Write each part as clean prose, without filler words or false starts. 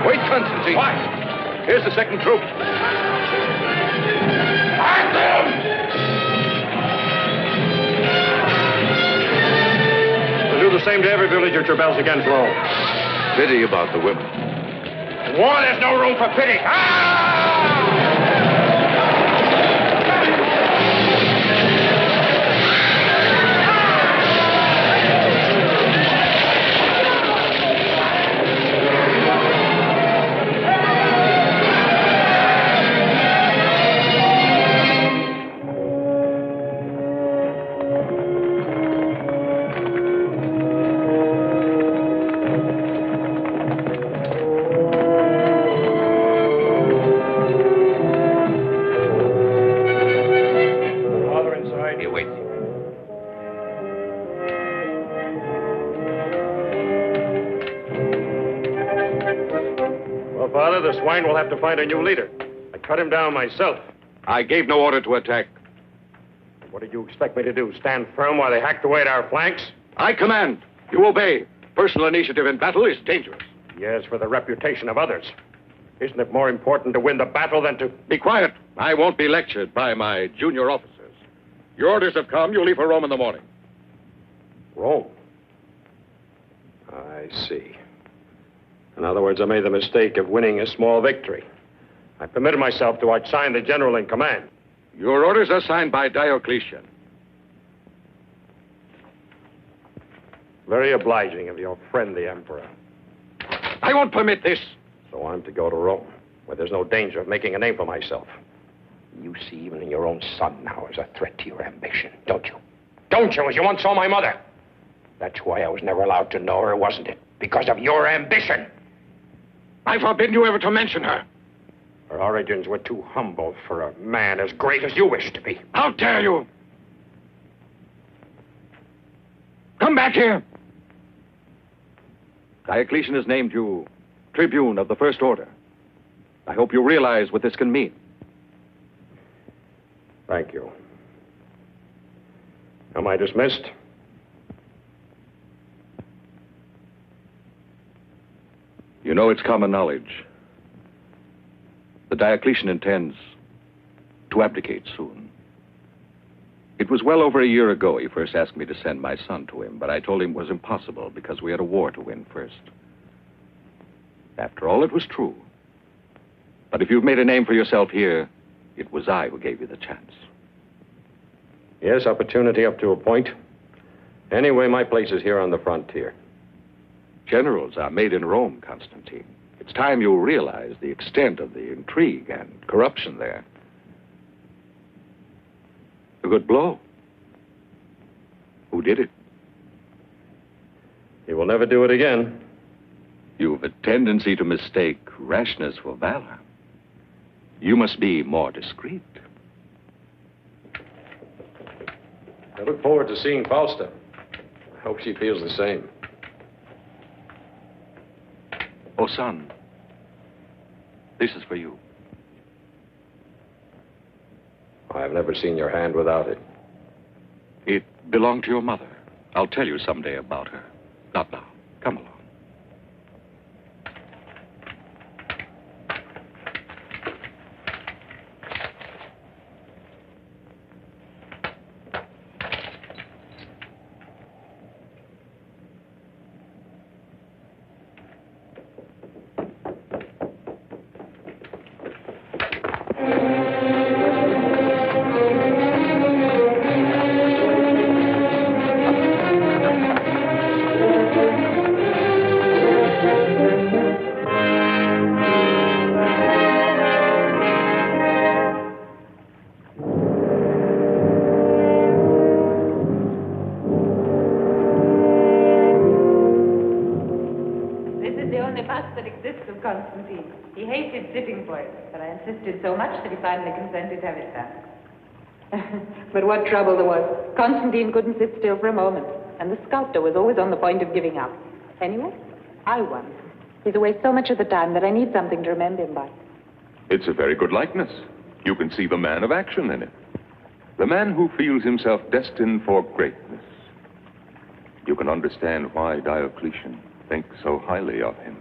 Wait, Constantine. What? Here's the second troop. Act them! We'll do the same to every village that rebels against Rome. Pity about the women. In war, there's no room for pity. The swine will have to find a new leader. I cut him down myself. I gave no order to attack. What did you expect me to do? Stand firm while they hacked away at our flanks? I command. You obey. Personal initiative in battle is dangerous. Yes, for the reputation of others. Isn't it more important to win the battle than to... Be quiet. I won't be lectured by my junior officers. Your orders have come. You leave for Rome in the morning. Rome? I see. In other words, I made the mistake of winning a small victory. I permitted myself to outshine the general in command. Your orders are signed by Diocletian. Very obliging of your friend, the Emperor. I won't permit this. So I'm to go to Rome, where there's no danger of making a name for myself. You see even in your own son now as a threat to your ambition, don't you? Don't you, as you once saw my mother? That's why I was never allowed to know her, wasn't it? Because of your ambition. I forbid you ever to mention her. Her origins were too humble for a man as great as you wish to be. How dare you? Come back here. Diocletian has named you Tribune of the First Order. I hope you realize what this can mean. Thank you. Am I dismissed? You know, it's common knowledge. The Diocletian intends to abdicate soon. It was well over a year ago he first asked me to send my son to him, but I told him it was impossible because we had a war to win first. After all, it was true. But if you've made a name for yourself here, it was I who gave you the chance. Yes, opportunity up to a point. Anyway, my place is here on the frontier. Generals are made in Rome, Constantine. It's time you realize the extent of the intrigue and corruption there. A good blow. Who did it? He will never do it again. You've a tendency to mistake rashness for valor. You must be more discreet. I look forward to seeing Fausta. I hope she feels the same. Oh, son, this is for you. I've never seen your hand without it. It belonged to your mother. I'll tell you someday about her. Not now. Come along. Constantine. He hated sitting for it, but I insisted so much that he finally consented to have it done. But what trouble there was. Constantine couldn't sit still for a moment, and the sculptor was always on the point of giving up. Anyway, I won. He's away so much of the time that I need something to remember him by. It's a very good likeness. You can see the man of action in it. The man who feels himself destined for greatness. You can understand why Diocletian thinks so highly of him.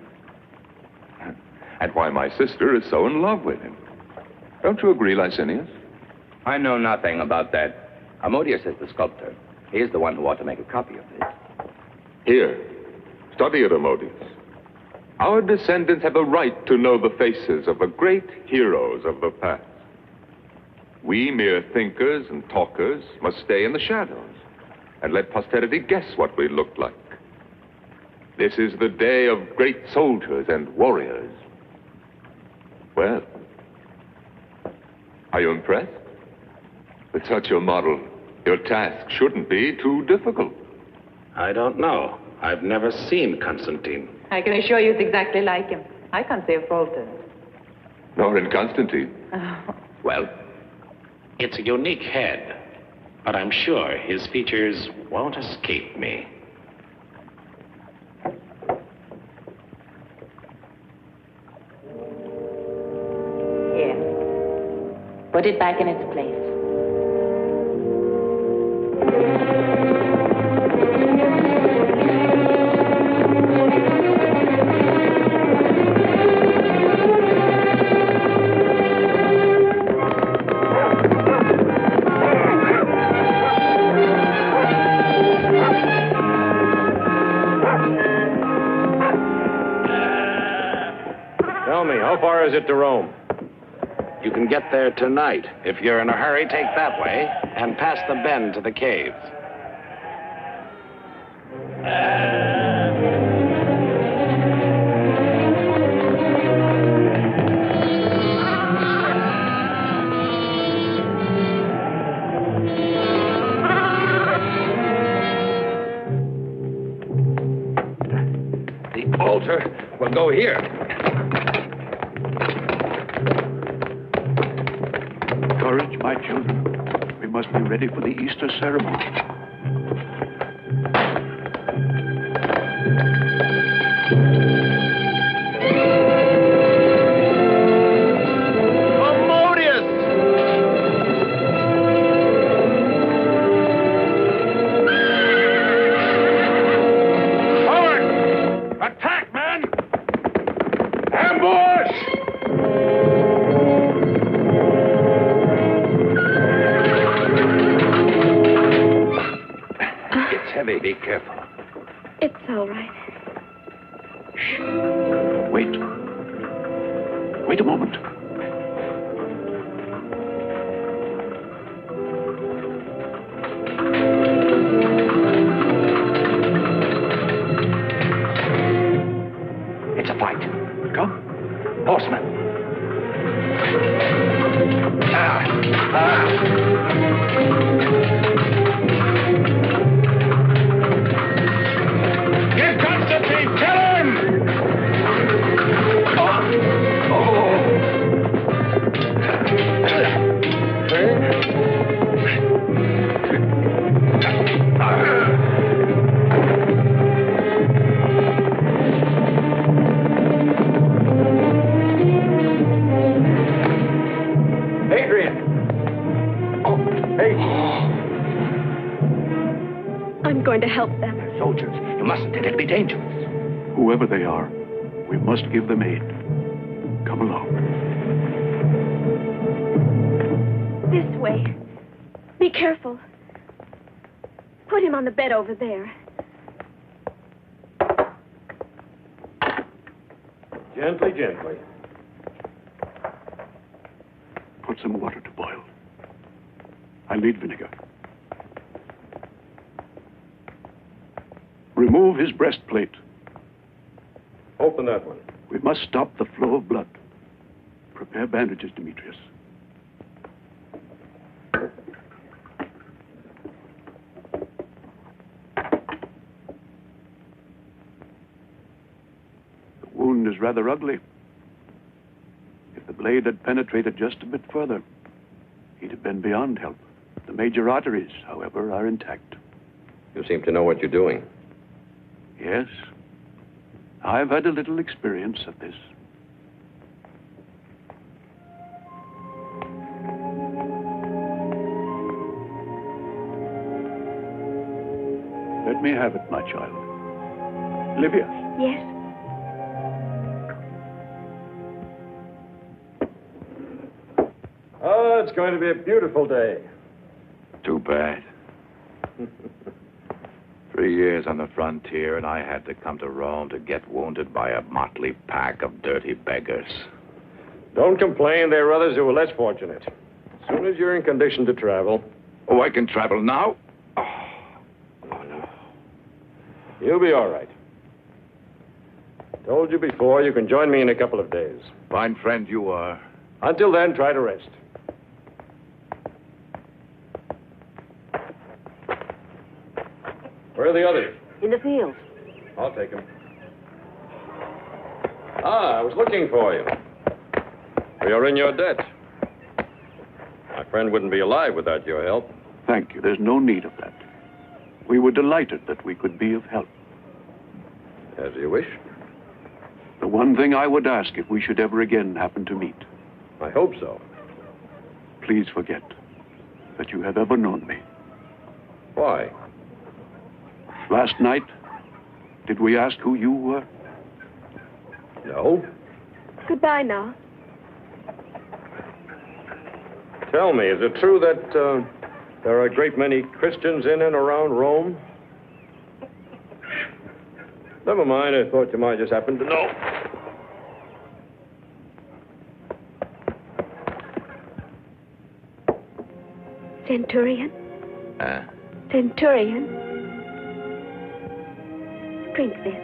and why my sister is so in love with him. Don't you agree, Licinius? I know nothing about that. Ammonius is the sculptor. He is the one who ought to make a copy of this. Here, study it, Ammonius. Our descendants have a right to know the faces of the great heroes of the past. We mere thinkers and talkers must stay in the shadows and let posterity guess what we looked like. This is the day of great soldiers and warriors. Well, are you impressed? With such a model, your task shouldn't be too difficult. I don't know. I've never seen Constantine. I can assure you it's exactly like him. I can't say a fault in it. Nor in Constantine. Well, it's a unique head, but I'm sure his features won't escape me. Here. Put it back in its place. Tell me, how far is it to Rome? You can get there tonight. If you're in a hurry, take that way and pass the bend to the caves. The altar will go here. Courage, my children. We must be ready for the Easter ceremony. Be careful. It's all right. Shh. Wait. Wait a moment. It's a fight. Come. Horsemen. Get Constantine! Kill him! Adrian! Oh, hey! I'm going to help them. Soldiers, you mustn't. It'll be dangerous. Whoever they are, we must give them aid. Come along. This way. Be careful. Put him on the bed over there. Gently, gently. Put some water to boil. I'll need vinegar. Remove his breastplate. Open that one. We must stop the flow of blood. Prepare bandages, Demetrius. The wound is rather ugly. If the blade had penetrated just a bit further, he'd have been beyond help. The major arteries, however, are intact. You seem to know what you're doing. Yes, I've had a little experience of this. Let me have it, my child. Livia. Yes. it's going to be a beautiful day. Too bad. 3 years on the frontier, and I had to come to Rome to get wounded by a motley pack of dirty beggars. Don't complain. There are others who are less fortunate. As soon as you're in condition to travel. Oh, I can travel now? Oh, no. You'll be all right. Told you before, you can join me in a couple of days. Fine friend you are. Until then, try to rest. Where are the others? In the fields. I'll take them. I was looking for you. You're in your debt. My friend wouldn't be alive without your help. Thank you. There's no need of that. We were delighted that we could be of help. As you wish. The one thing I would ask if we should ever again happen to meet. I hope so. Please forget that you have ever known me. Why? Last night, did we ask who you were? No. Goodbye now. Tell me, is it true that there are a great many Christians in and around Rome? Never mind, I thought you might just happen to know. Centurion? Huh? Centurion? Drink this.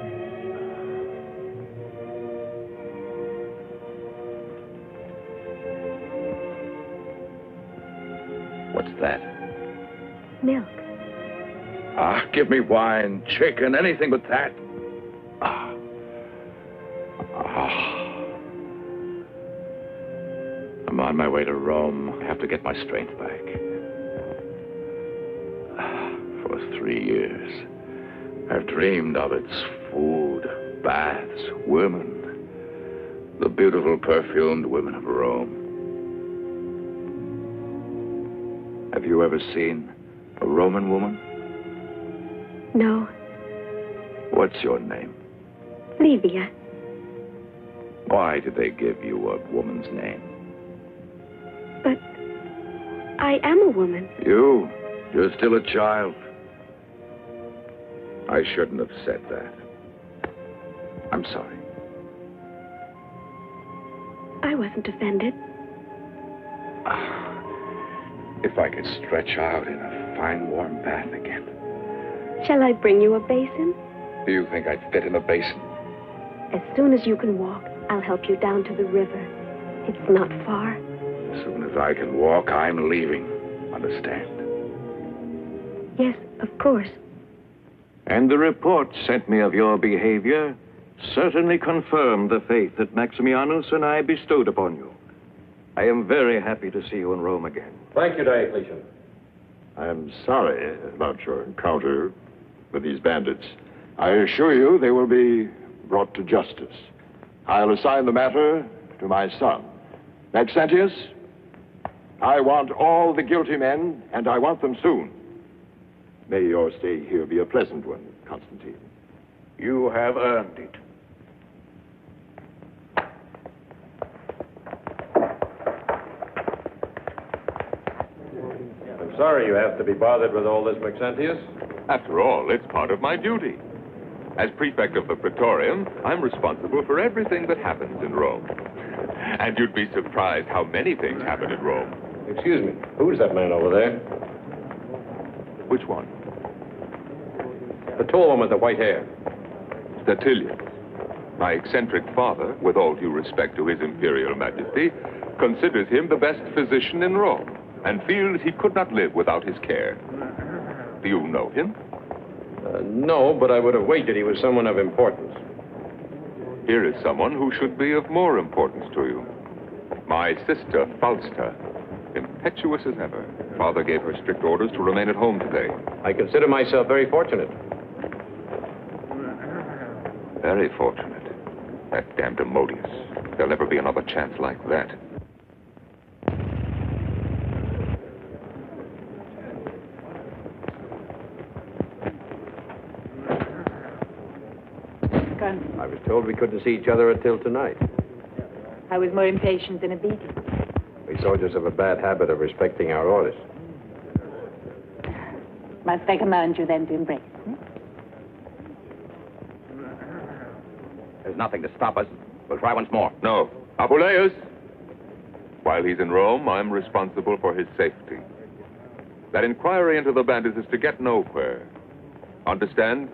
What's that? Milk. Ah, give me wine, chicken, anything but that. Ah. Ah. I'm on my way to Rome. I have to get my strength back. For 3 years, I've dreamed of its food, baths, women, the beautiful perfumed women of Rome. Have you ever seen a Roman woman? No. What's your name? Livia. Why did they give you a woman's name? But I am a woman. You're still a child. I shouldn't have said that. I'm sorry. I wasn't offended. If I could stretch out in a fine warm bath again. Shall I bring you a basin? Do you think I'd fit in a basin? As soon as you can walk, I'll help you down to the river. It's not far. As soon as I can walk, I'm leaving. Understand? Yes, of course. And the report sent me of your behavior certainly confirmed the faith that Maximianus and I bestowed upon you. I am very happy to see you in Rome again. Thank you, Diocletian. I'm sorry about your encounter with these bandits. I assure you they will be brought to justice. I'll assign the matter to my son. Maxentius, I want all the guilty men, and I want them soon. May your stay here be a pleasant one, Constantine. You have earned it. I'm sorry you have to be bothered with all this, Maxentius. After all, it's part of my duty. As prefect of the Praetorium, I'm responsible for everything that happens in Rome. And you'd be surprised how many things happen in Rome. Excuse me, who's that man over there? Which one? The tall one with the white hair. Statilius. My eccentric father, with all due respect to his imperial majesty, considers him the best physician in Rome and feels he could not live without his care. Do you know him? No, but I would have wagered he was someone of importance. Here is someone who should be of more importance to you. My sister, Fausta. Impetuous as ever. Father gave her strict orders to remain at home today. I consider myself very fortunate. Very fortunate. That damned Demodius. There'll never be another chance like that. I was told we couldn't see each other until tonight. I was more impatient than a beating. We soldiers have a bad habit of respecting our orders. Must I command you then to embrace? There's nothing to stop us. We'll try once more. No. Apuleius! While he's in Rome, I'm responsible for his safety. That inquiry into the bandits is to get nowhere. Understand?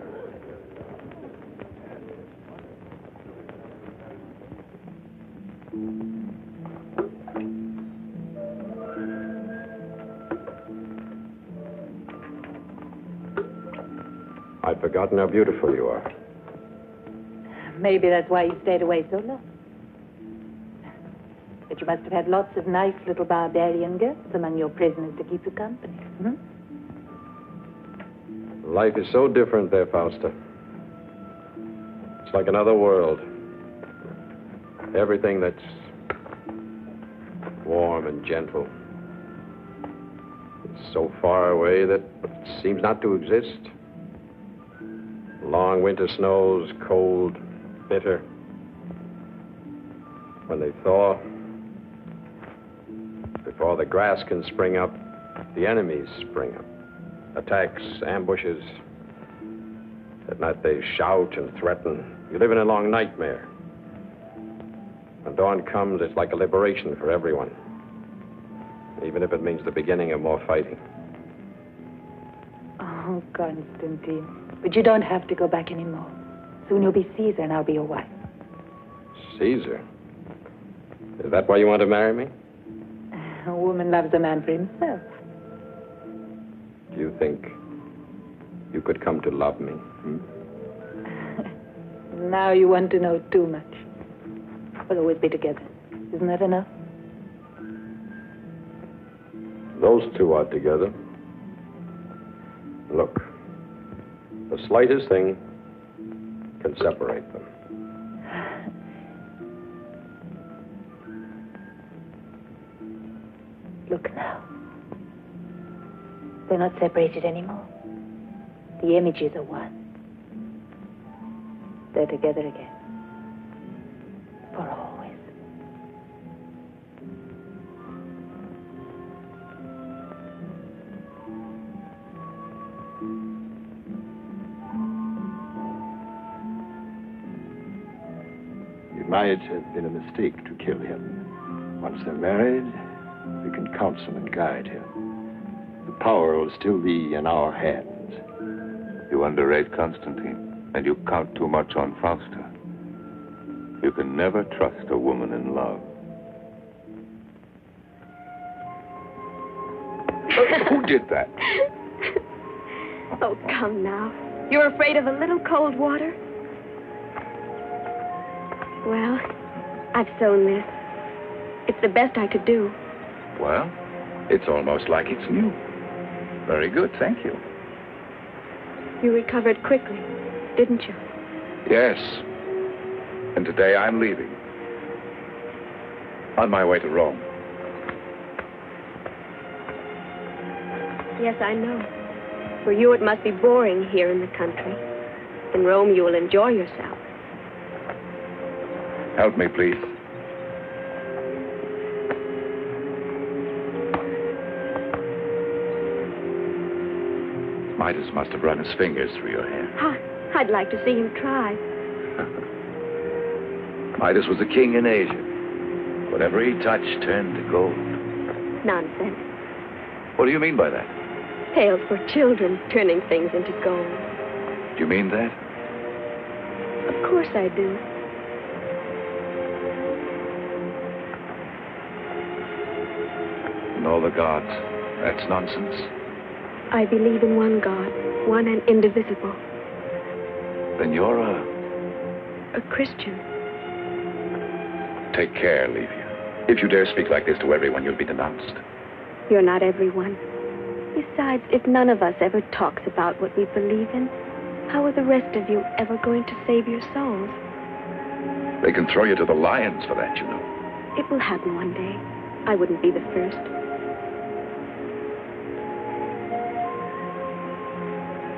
I'd forgotten how beautiful you are. Maybe that's why you stayed away so long. But you must have had lots of nice little barbarian girls among your prisoners to keep you company. Hmm? Life is so different there, Fausta. It's like another world. Everything that's warm and gentle. It's so far away that it seems not to exist. Long winter snows, cold, bitter. When they thaw, before the grass can spring up, the enemies spring up. Attacks, ambushes. At night they shout and threaten. You live in a long nightmare. When dawn comes, it's like a liberation for everyone. Even if it means the beginning of more fighting. Oh, Constantine. But you don't have to go back anymore. Soon you'll be Caesar and I'll be your wife. Caesar? Is that why you want to marry me? A woman loves a man for himself. Do you think you could come to love me? Now you want to know too much. We'll always be together. Isn't that enough? Those two are together. Look, the slightest thing can separate them. Look now. They're not separated anymore. The images are one. They're together again. For always. It might have been a mistake to kill him. Once they're married, we can counsel and guide him. The power will still be in our hands. You underrate Constantine, and you count too much on Fausta. You can never trust a woman in love. Who did that? Oh, come now. You're afraid of a little cold water? Well, I've sewn this. It's the best I could do. Well, it's almost like it's new. Very good, thank you. You recovered quickly, didn't you? Yes. And today I'm leaving. On my way to Rome. Yes, I know. For you, it must be boring here in the country. In Rome, you will enjoy yourself. Help me, please. Midas must have run his fingers through your hair. I'd like to see him try. Midas was a king in Asia. Whatever he touched turned to gold. Nonsense. What do you mean by that? Tales for children, turning things into gold. Do you mean that? Of course I do. And all the gods. That's nonsense. I believe in one God, one and indivisible. Then you're a Christian. Take care, Livia. If you dare speak like this to everyone, you'll be denounced. You're not everyone. Besides, if none of us ever talks about what we believe in, how are the rest of you ever going to save your souls? They can throw you to the lions for that, you know. It will happen one day. I wouldn't be the first.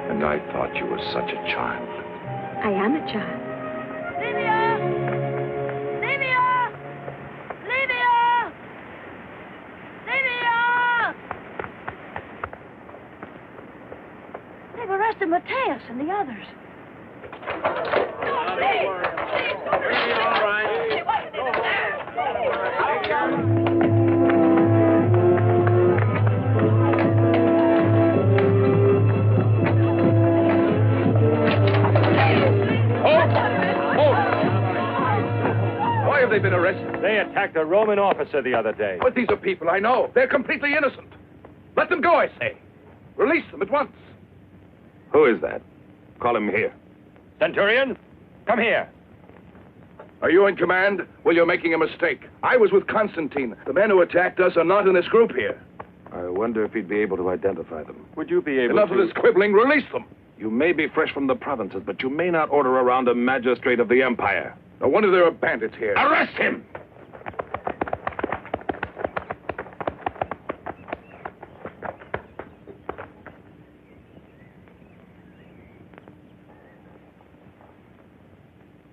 And I thought you were such a child. I am a child. Livia! Livia! Livia! Mateus and the others. Why have they been arrested? They attacked a Roman officer the other day. But these are people I know. They're completely innocent. Let them go, I say. Release them at once. Who is that? Call him here. Centurion, come here. Are you in command? Well, you're making a mistake. I was with Constantine. The men who attacked us are not in this group here. I wonder if he'd be able to identify them. Would you be able Enough to... of this quibbling. Release them. You may be fresh from the provinces, but you may not order around a magistrate of the empire. No wonder there are bandits here. Arrest him!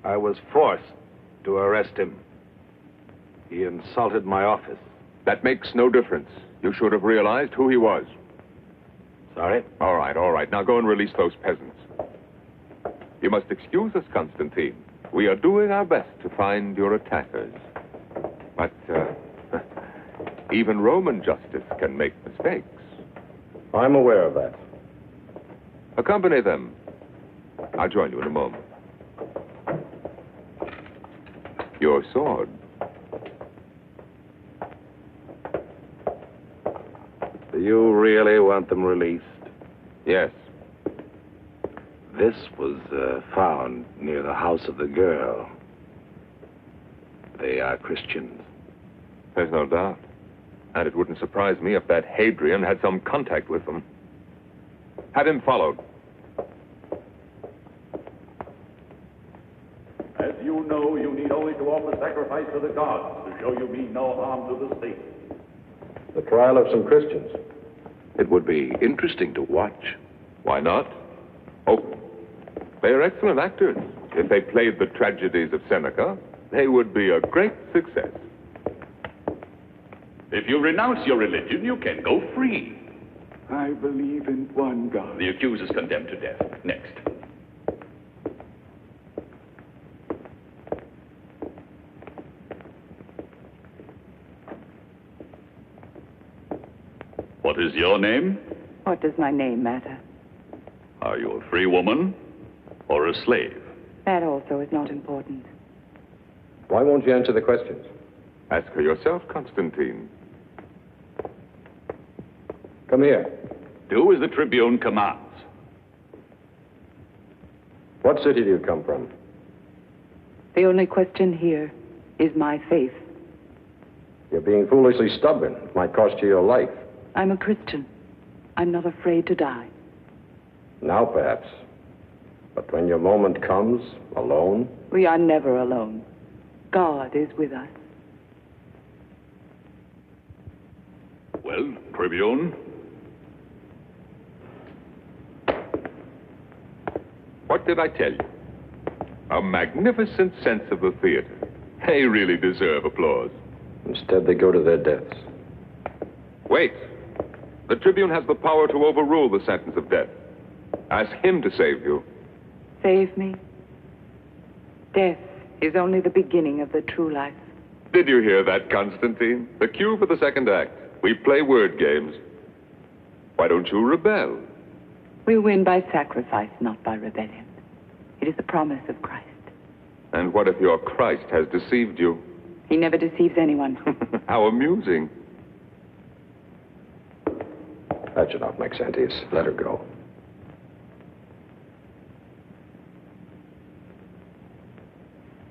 I was forced to arrest him. He insulted my office. That makes no difference. You should have realized who he was. Sorry? All right. Now go and release those peasants. You must excuse us, Constantine. We are doing our best to find your attackers. But even Roman justice can make mistakes. I'm aware of that. Accompany them. I'll join you in a moment. Your sword. Do you really want them released? Yes. This was found near the house of the girl. They are Christians. There's no doubt. And it wouldn't surprise me if that Hadrian had some contact with them. Have him followed. As you know, you need only to offer sacrifice to the gods to show you mean no harm to the state. The trial of some Christians. It would be interesting to watch. Why not? Oh, they are excellent actors. If they played the tragedies of Seneca, they would be a great success. If you renounce your religion, you can go free. I believe in one God. The accused is condemned to death. Next. What is your name? What does my name matter? Are you a free woman or a slave? That also is not important. Why won't you answer the questions? Ask her yourself, Constantine. Come here. Do as the Tribune commands. What city do you come from? The only question here is my faith. You're being foolishly stubborn. It might cost you your life. I'm a Christian. I'm not afraid to die. Now, perhaps. But when your moment comes, alone... We are never alone. God is with us. Well, Tribune? What did I tell you? A magnificent sense of the theater. They really deserve applause. Instead, they go to their deaths. Wait. The Tribune has the power to overrule the sentence of death. Ask him to save you. Save me? Death is only the beginning of the true life. Did you hear that, Constantine? The cue for the second act. We play word games. Why don't you rebel? We win by sacrifice, not by rebellion. It is the promise of Christ. And what if your Christ has deceived you? He never deceives anyone. How amusing. That's enough, Maxentius. Let her go.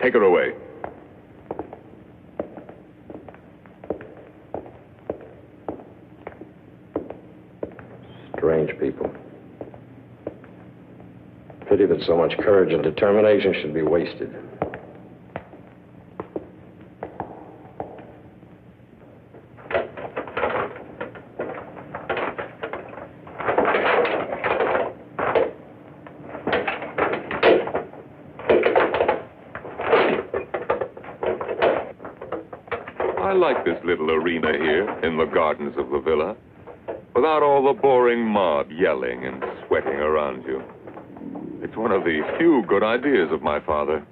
Take her away. Strange people. Pity that so much courage and determination should be wasted. I like this little arena here in the gardens of the villa. Without all the boring mob yelling and swearing. sweating around you. It's one of the few good ideas of my father.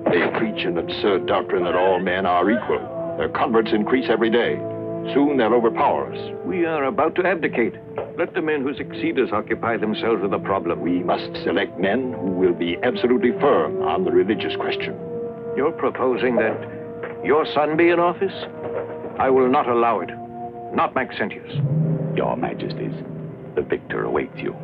They preach an absurd doctrine that all men are equal. Their converts increase every day. Soon they'll overpower us. We are about to abdicate. Let the men who succeed us occupy themselves with the problem. We must select men who will be absolutely firm on the religious question. You're proposing that your son be in office? I will not allow it. Not Maxentius. Your Majesties, the victor awaits you.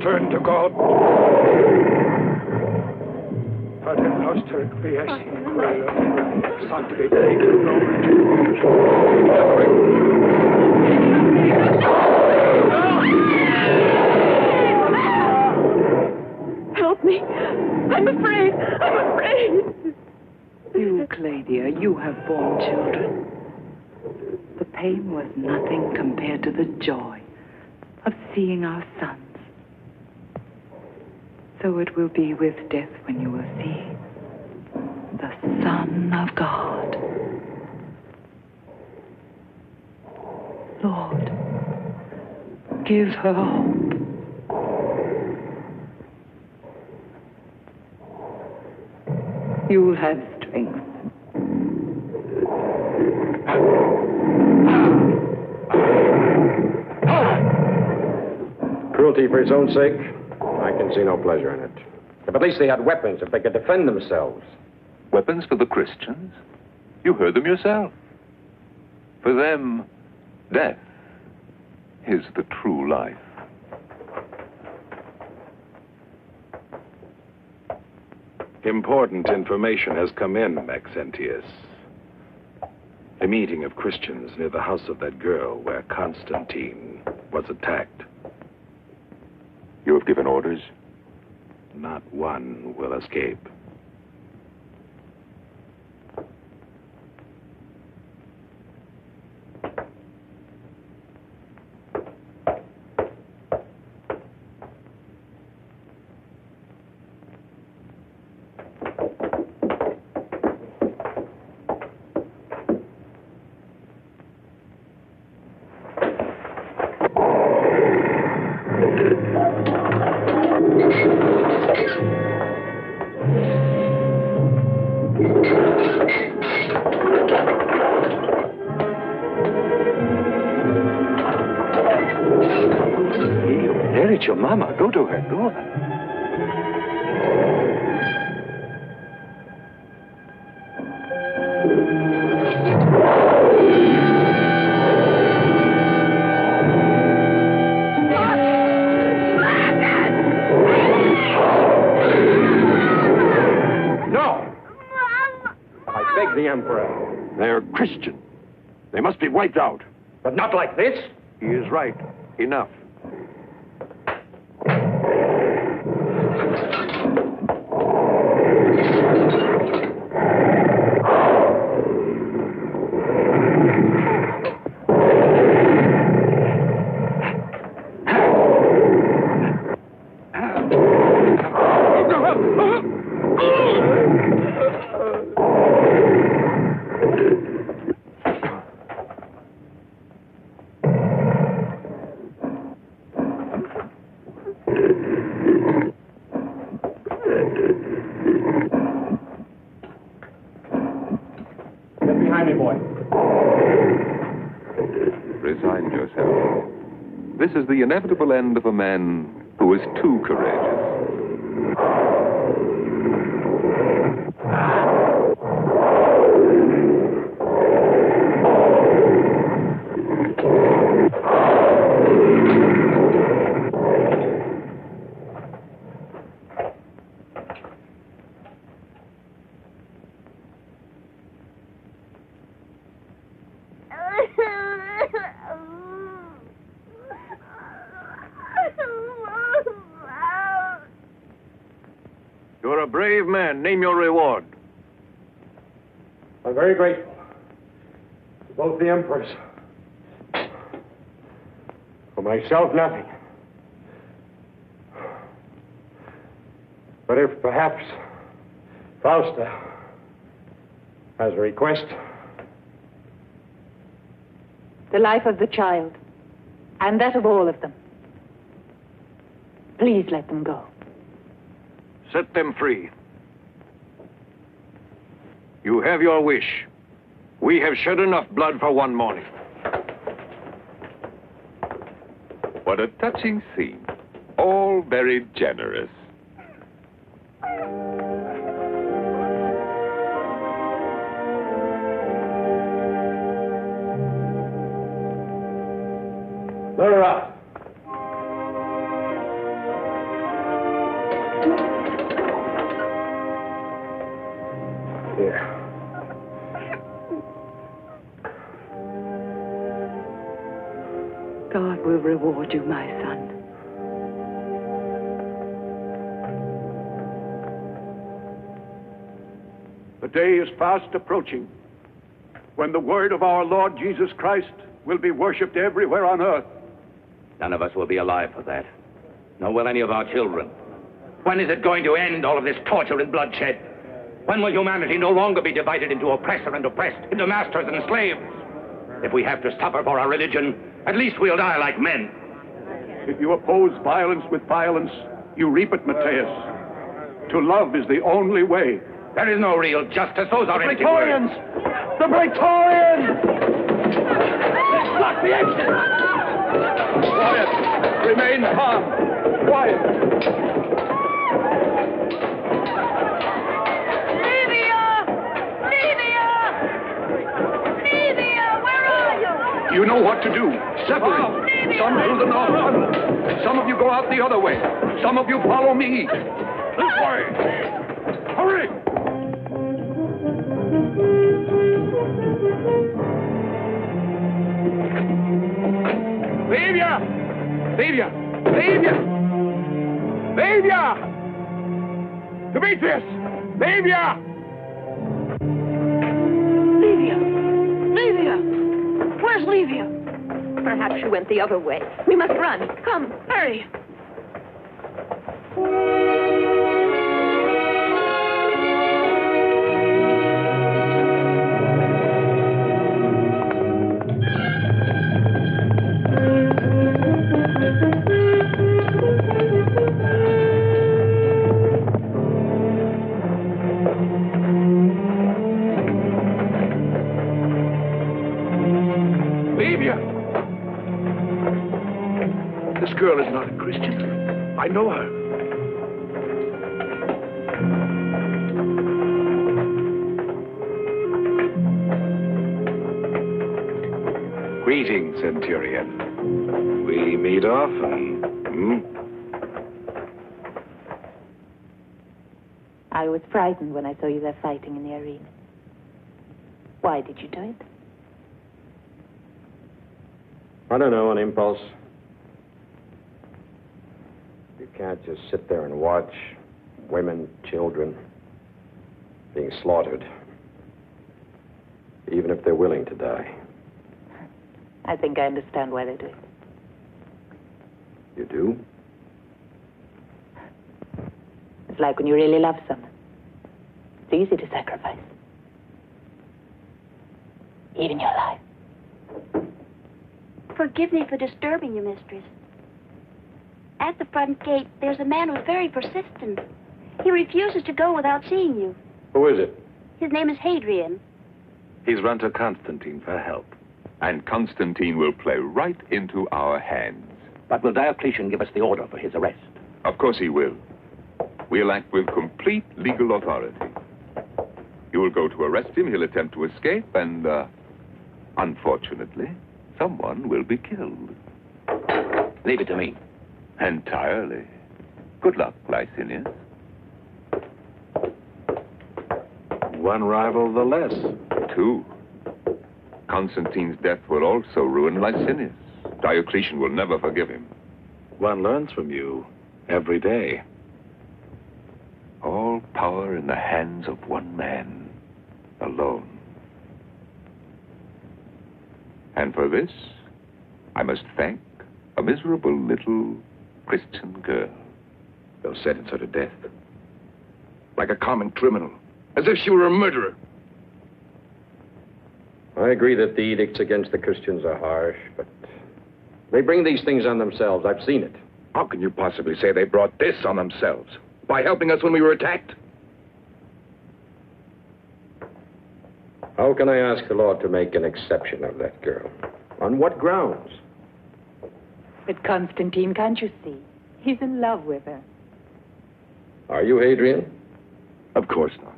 Turn to God. Pater noster qui es in cielo, sanctificetur nomen Tuum. Help me. I'm afraid. I'm afraid. You, Claudia, you have borne children. The pain was nothing compared to the joy of seeing our sons. So it will be with death when you will see the Son of God. Lord, give her hope. You'll have strength. Cruelty for its own sake? I can see no pleasure in it. If at least they had weapons, if they could defend themselves. Weapons for the Christians? You heard them yourself. For them, death is the true life. Important information has come in, Maxentius. A meeting of Christians near the house of that girl where Constantine was attacked. You have given orders? Not one will escape. There, it's your mama. Go to her. Go. No! I beg the Emperor. They're Christian. They must be wiped out. But not like this. He is right. Enough. Get behind me, boy. Resign yourself. This is the inevitable end of a man who is too courageous. brave man. Name your reward. I'm very grateful to both the emperors. For myself, nothing. But if perhaps Fausta has a request. The life of the child, and that of all of them. Please let them go. Set them free. You have your wish. We have shed enough blood for one morning. What a touching scene. All very generous. Let her out. Here. God will reward you, my son. The day is fast approaching when the word of our Lord Jesus Christ will be worshipped everywhere on earth. None of us will be alive for that. Nor will any of our children. When is it going to end, all of this torture and bloodshed? When will humanity no longer be divided into oppressor and oppressed, into masters and slaves? If we have to suffer for our religion, at least we'll die like men. If you oppose violence with violence, you reap it, Matthias. To love is the only way. There is no real justice. Those are empty words. The Praetorians! Block the exit! Quiet! Remain calm! Quiet! Where are you? You know what to do. Separate. Some through the north tunnel. Some of you go out the other way. Some of you follow me. This way. Hurry! Livia! Livia! Livia! Livia! Demetrius! Livia! Livia! Where's Livia? Perhaps she went the other way. We must run. Come, hurry. This girl is not a Christian. I know her. Greetings, Centurion. We meet often, I was frightened when I saw you there fighting in the arena. Why did you do it? I don't know, an impulse. You can't just sit there and watch women, children being slaughtered, even if they're willing to die. I think I understand why they do it. You do? It's like when you really love someone. It's easy to sacrifice. Even your life. Forgive me for disturbing you, mistress. At the front gate, there's a man who's very persistent. He refuses to go without seeing you. Who is it? His name is Hadrian. He's run to Constantine for help. And Constantine will play right into our hands. But will Diocletian give us the order for his arrest? Of course he will. We'll act with complete legal authority. You will go to arrest him, he'll attempt to escape, and, unfortunately, someone will be killed. Leave it to me. Entirely. Good luck, Licinius. One rival the less. Two. Constantine's death will also ruin Licinius. Diocletian will never forgive him. One learns from you every day. All power in the hands of one man alone. And for this, I must thank a miserable little Christian girl. They'll sentence her to death. Like a common criminal. As if she were a murderer. I agree that the edicts against the Christians are harsh, but they bring these things on themselves. I've seen it. How can you possibly say they brought this on themselves? By helping us when we were attacked? How can I ask the Lord to make an exception of that girl? On what grounds? But Constantine, can't you see? He's in love with her. Are you, Adrian? Of course not.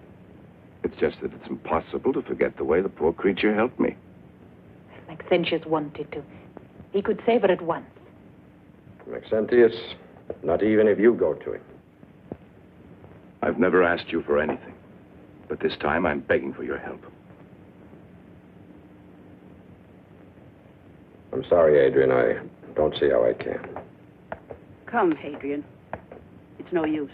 It's just that it's impossible to forget the way the poor creature helped me. Maxentius wanted to. He could save her at once. Maxentius, not even if you go to him. I've never asked you for anything, but this time I'm begging for your help. I'm sorry, Adrian. I don't see how I can. Come, Hadrian. It's no use.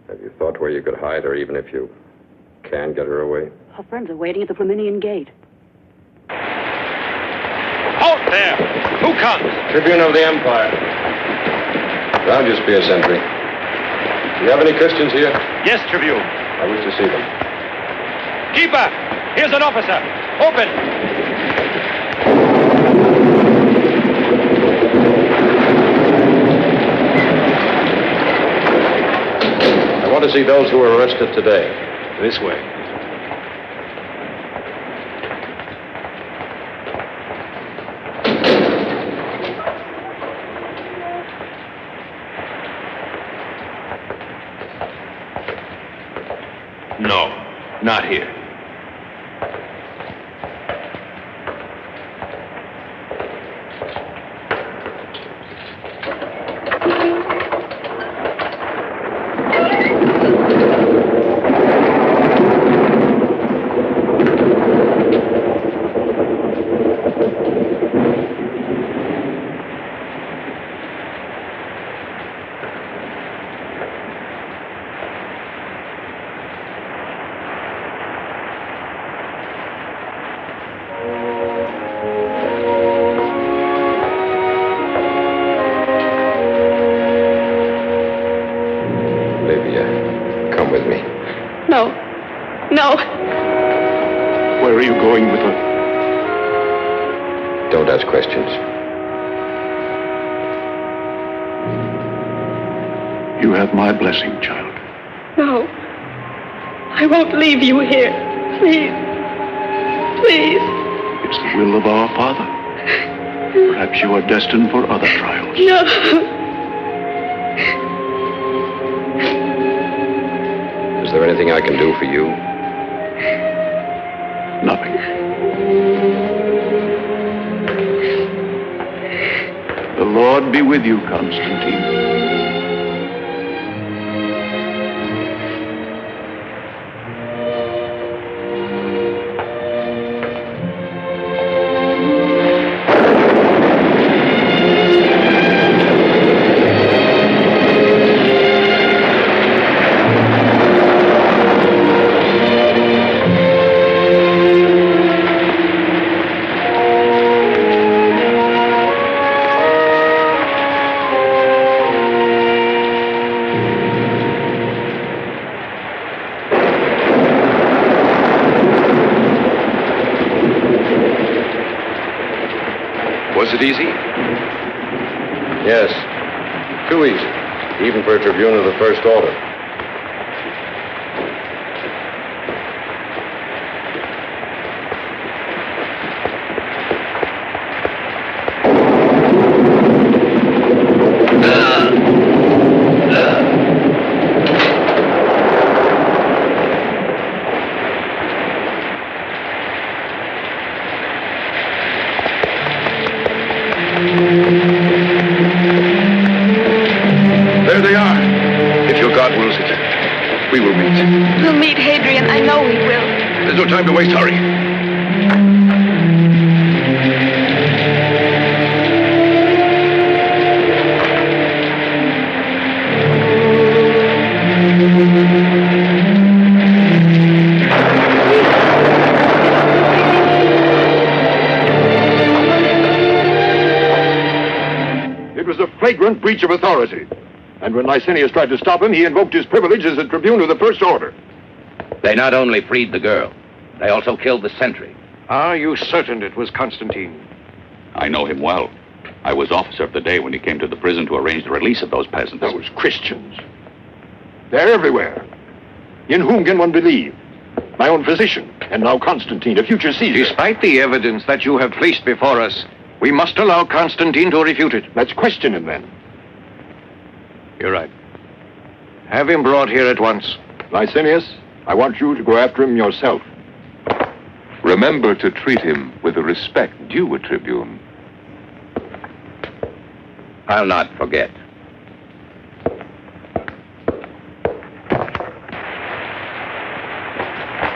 Have you thought where you could hide her, even if you can get her away? Her friends are waiting at the Flaminian Gate. Halt there! Who comes? Tribune of the Empire. I'll just be a sentry. Do you have any Christians here? Yes, Tribune. I wish to see them. Keeper! Here's an officer. Open! I want to see those who were arrested today. This way. No, not here. No. Where are you going with her? Don't ask questions. You have my blessing, child. No. I won't leave you here. Please. Please. It's the will of our Father. Perhaps you are destined for other trials. No. Is there anything I can do for you? Nothing. The Lord be with you, Constantine. Was it easy? Yes. Too easy. Even for a tribune of the first order. There they are. If your God wills it, we will meet. We'll meet Hadrian. I know we will. There's no time to waste. Hurry. flagrant breach of authority. And when Licinius tried to stop him, he invoked his privilege as a tribune of the First Order. They not only freed the girl, they also killed the sentry. Are you certain it was Constantine? I know him well. I was officer of the day when he came to the prison to arrange the release of those peasants. Those Christians. They're everywhere. In whom can one believe? My own physician, and now Constantine, a future Caesar. Despite the evidence that you have placed before us, we must allow Constantine to refute it. Let's question him then. You're right. Have him brought here at once. Licinius, I want you to go after him yourself. Remember to treat him with the respect due a tribune. I'll not forget.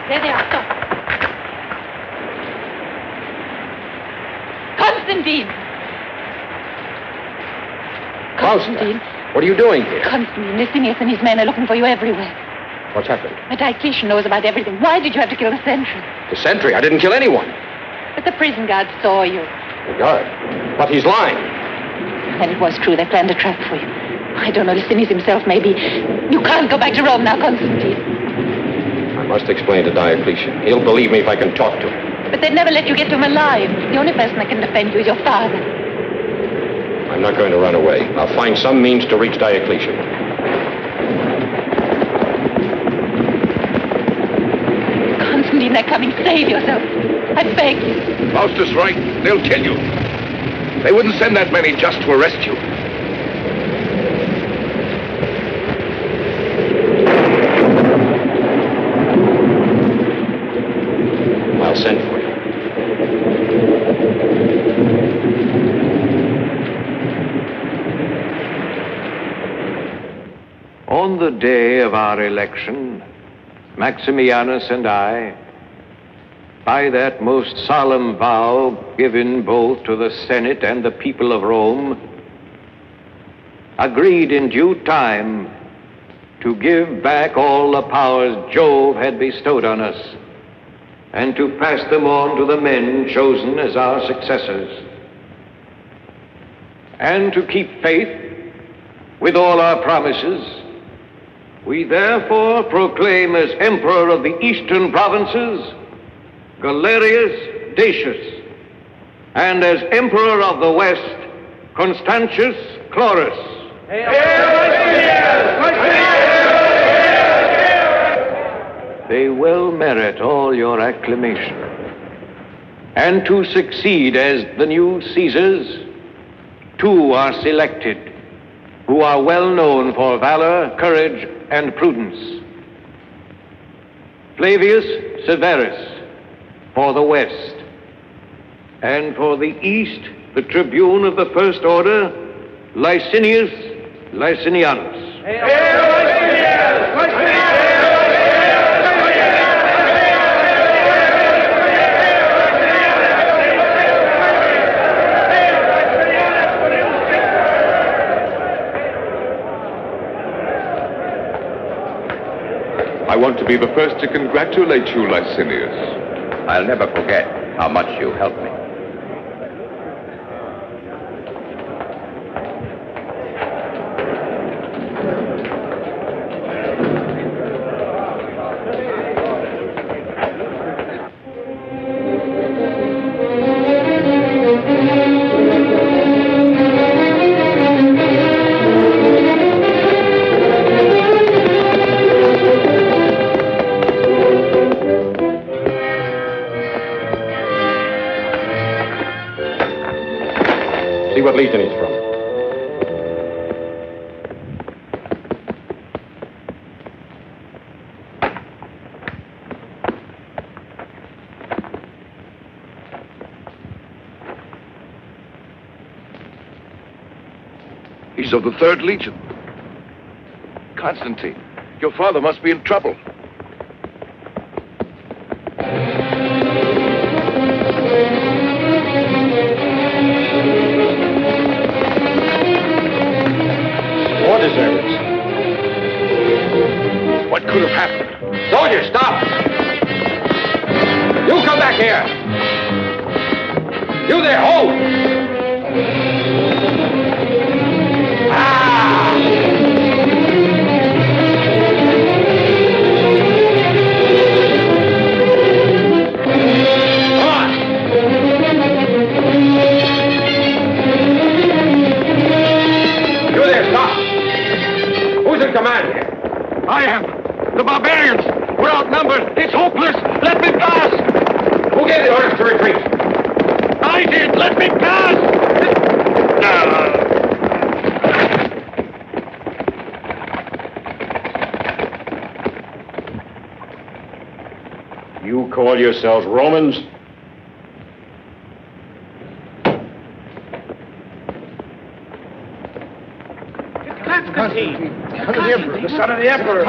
There they are. Stop. Constantine! Constantine! What are you doing here? Constantine, Licinius and his men are looking for you everywhere. What's happened? The Diocletian knows about everything. Why did you have to kill the sentry? The sentry? I didn't kill anyone. But the prison guard saw you. The guard? But he's lying. Then it was true. They planned a trap for you. I don't know, Licinius himself, maybe. You can't go back to Rome now, Constantine. I must explain to Diocletian. He'll believe me if I can talk to him. But they'd never let you get to him alive. The only person that can defend you is your father. I'm not going to run away. I'll find some means to reach Diocletian. Constantine, they're coming. Save yourself. I beg you. Faustus right. They'll kill you. They wouldn't send that many just to arrest you. I'll send for you. On the day of our election, Maximianus and I, by that most solemn vow given both to the Senate and the people of Rome, agreed in due time to give back all the powers Jove had bestowed on us and to pass them on to the men chosen as our successors, and to keep faith with all our promises. We therefore proclaim as Emperor of the Eastern Provinces Galerius Decius, and as Emperor of the West Constantius Chlorus. They well merit all your acclamation. And to succeed as the new Caesars, two are selected, who are well known for valor, courage, and prudence. Flavius Severus for the West, and for the East, the tribune of the First Order, Licinius Licinianus. I want to be the first to congratulate you, Licinius. I'll never forget how much you helped me. See what legion he's from. He's of the 3rd Legion. Constantine, your father must be in trouble. What could have happened? Soldiers, stop! You come back here! You there, hold! orders to retreat. I did! Let me pass! You call yourselves Romans? Constantine! The son of the emperor!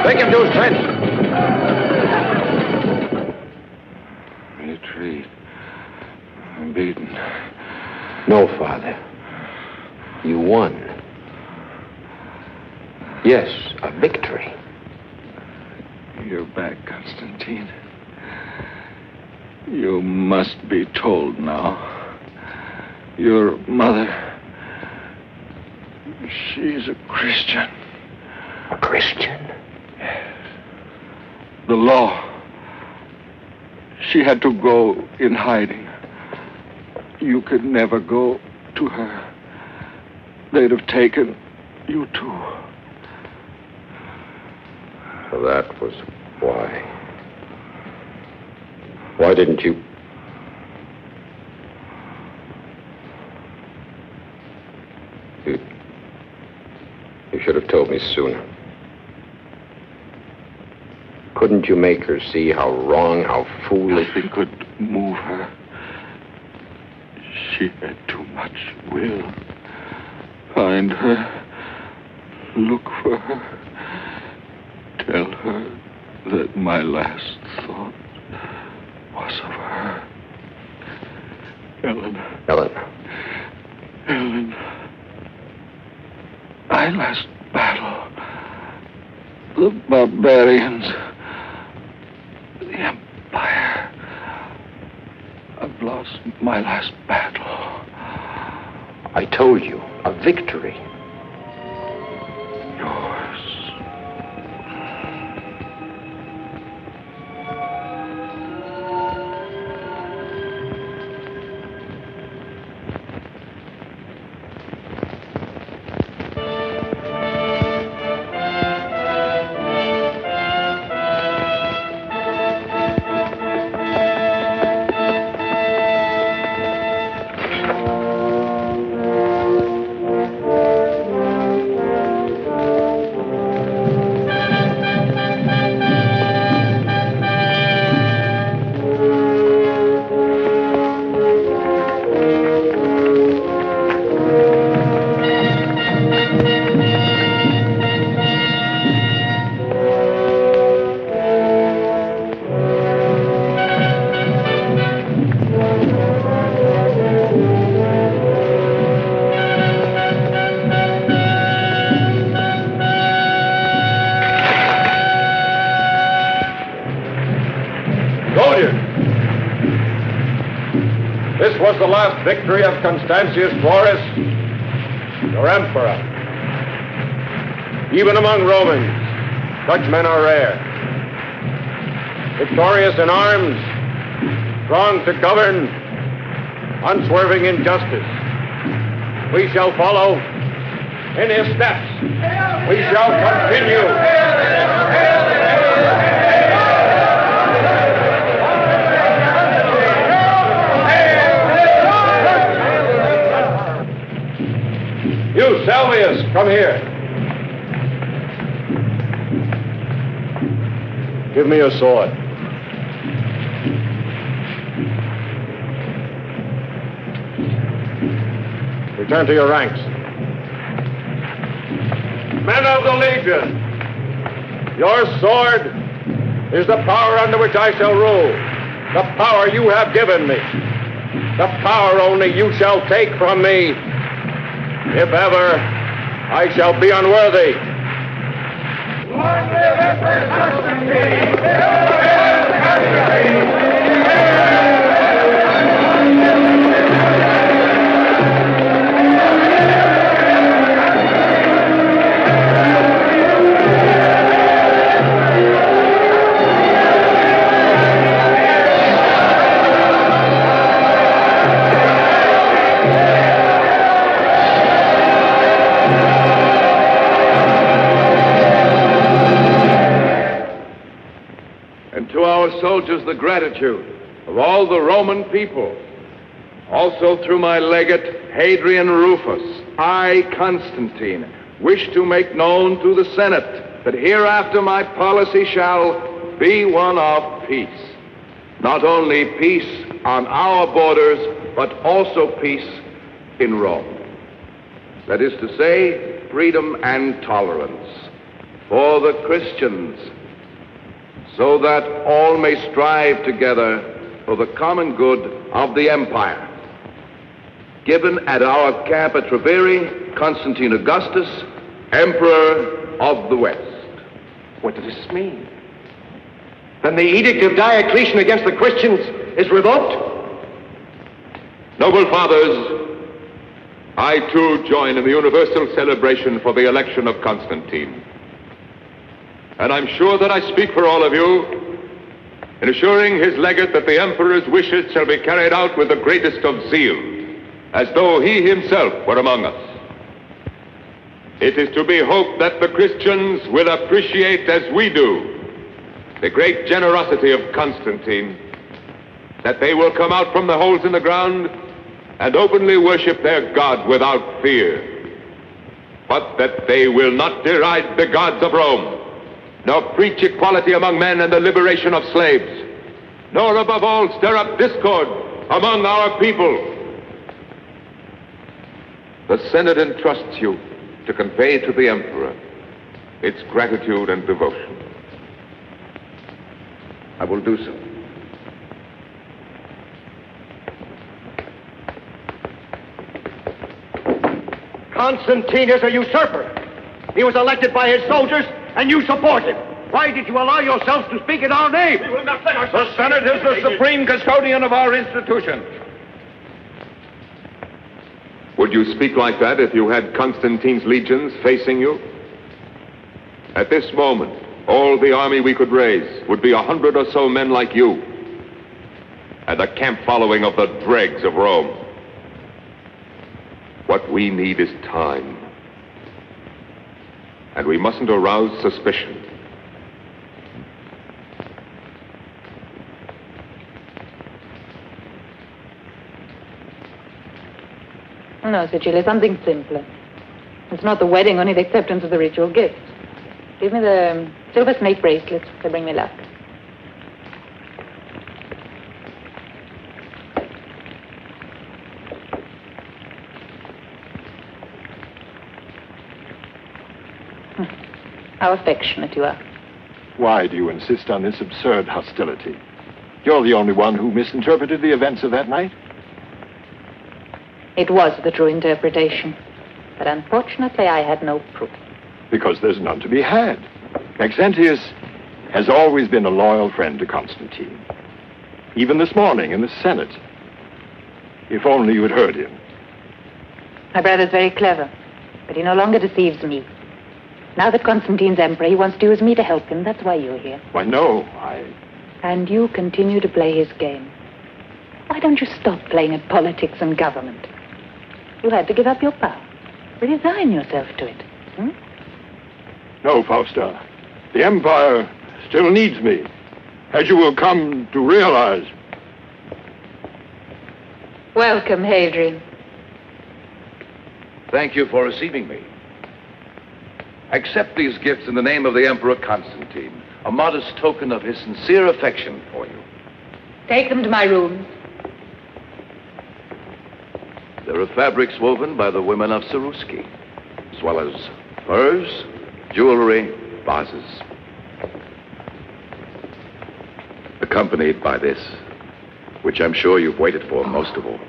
Take him to his tent. Retreat. I'm beaten. No, Father. You won. Yes, a victory. You're back, Constantine. You must be told now. Your mother, she's a Christian. A Christian? Yes. The law. She had to go in hiding. You could never go to her. They'd have taken you too. So that was why. Why didn't you? You should have told me sooner. Couldn't you make her see how wrong, how foolish? Nothing could move her. She had too much will. Find her. Look for her. Tell her that my last thought was of her. Ellen. Ellen. Ellen. My last battle. The barbarians. The Empire. I've lost my last battle. I told you, a victory. Yours. this was the last victory of Constantius Florus, your emperor. Even among Romans, such men are rare. Victorious in arms, strong to govern, unswerving in justice. We shall follow in his steps. We shall continue. You, Salvius, come here. Give me your sword. Return to your ranks. Men of the Legion, your sword is the power under which I shall rule. The power you have given me. The power only you shall take from me if ever I shall be unworthy. To our soldiers, the gratitude of all the Roman people. Also through my legate, Hadrian Rufus, I, Constantine, wish to make known to the Senate that hereafter my policy shall be one of peace. Not only peace on our borders, but also peace in Rome. That is to say, freedom and tolerance for the Christians, so that all may strive together for the common good of the empire. Given at our camp at Treveri, Constantine Augustus, Emperor of the West. What does this mean? Then the edict of Diocletian against the Christians is revoked? Noble fathers, I too join in the universal celebration for the election of Constantine. And I'm sure that I speak for all of you in assuring his legate that the emperor's wishes shall be carried out with the greatest of zeal, as though he himself were among us. It is to be hoped that the Christians will appreciate as we do the great generosity of Constantine, that they will come out from the holes in the ground and openly worship their God without fear, but that they will not deride the gods of Rome, nor preach equality among men and the liberation of slaves, nor above all stir up discord among our people. The Senate entrusts you to convey to the Emperor its gratitude and devotion. I will do so. Constantine is a usurper. He was elected by his soldiers, and you support him. Why did you allow yourselves to speak in our name? We will not let ourselves... The Senate is the supreme custodian of our institution. Would you speak like that if you had Constantine's legions facing you? At this moment, all the army we could raise would be 100 or so men like you, and a camp following of the dregs of Rome. What we need is time. And we mustn't arouse suspicion. No, Cecilia, something simpler. It's not the wedding, only the acceptance of the ritual gifts. Give me the silver snake bracelets. They bring me luck. How affectionate you are. Why do you insist on this absurd hostility? You're the only one who misinterpreted the events of that night. It was the true interpretation. But unfortunately, I had no proof. Because there's none to be had. Maxentius has always been a loyal friend to Constantine. Even this morning in the Senate. If only you had heard him. My brother's very clever, but he no longer deceives me. Now that Constantine's emperor, he wants to use me to help him. That's why you're here. Why, no, And you continue to play his game. Why don't you stop playing at politics and government? You had to give up your power. Resign yourself to it. No, Fausta. The Empire still needs me, as you will come to realize. Welcome, Hadrian. Thank you for receiving me. Accept these gifts in the name of the Emperor Constantine, a modest token of his sincere affection for you. Take them to my room. There are fabrics woven by the women of Saruski, as well as furs, jewelry, vases. Accompanied by this, which I'm sure you've waited for most of all.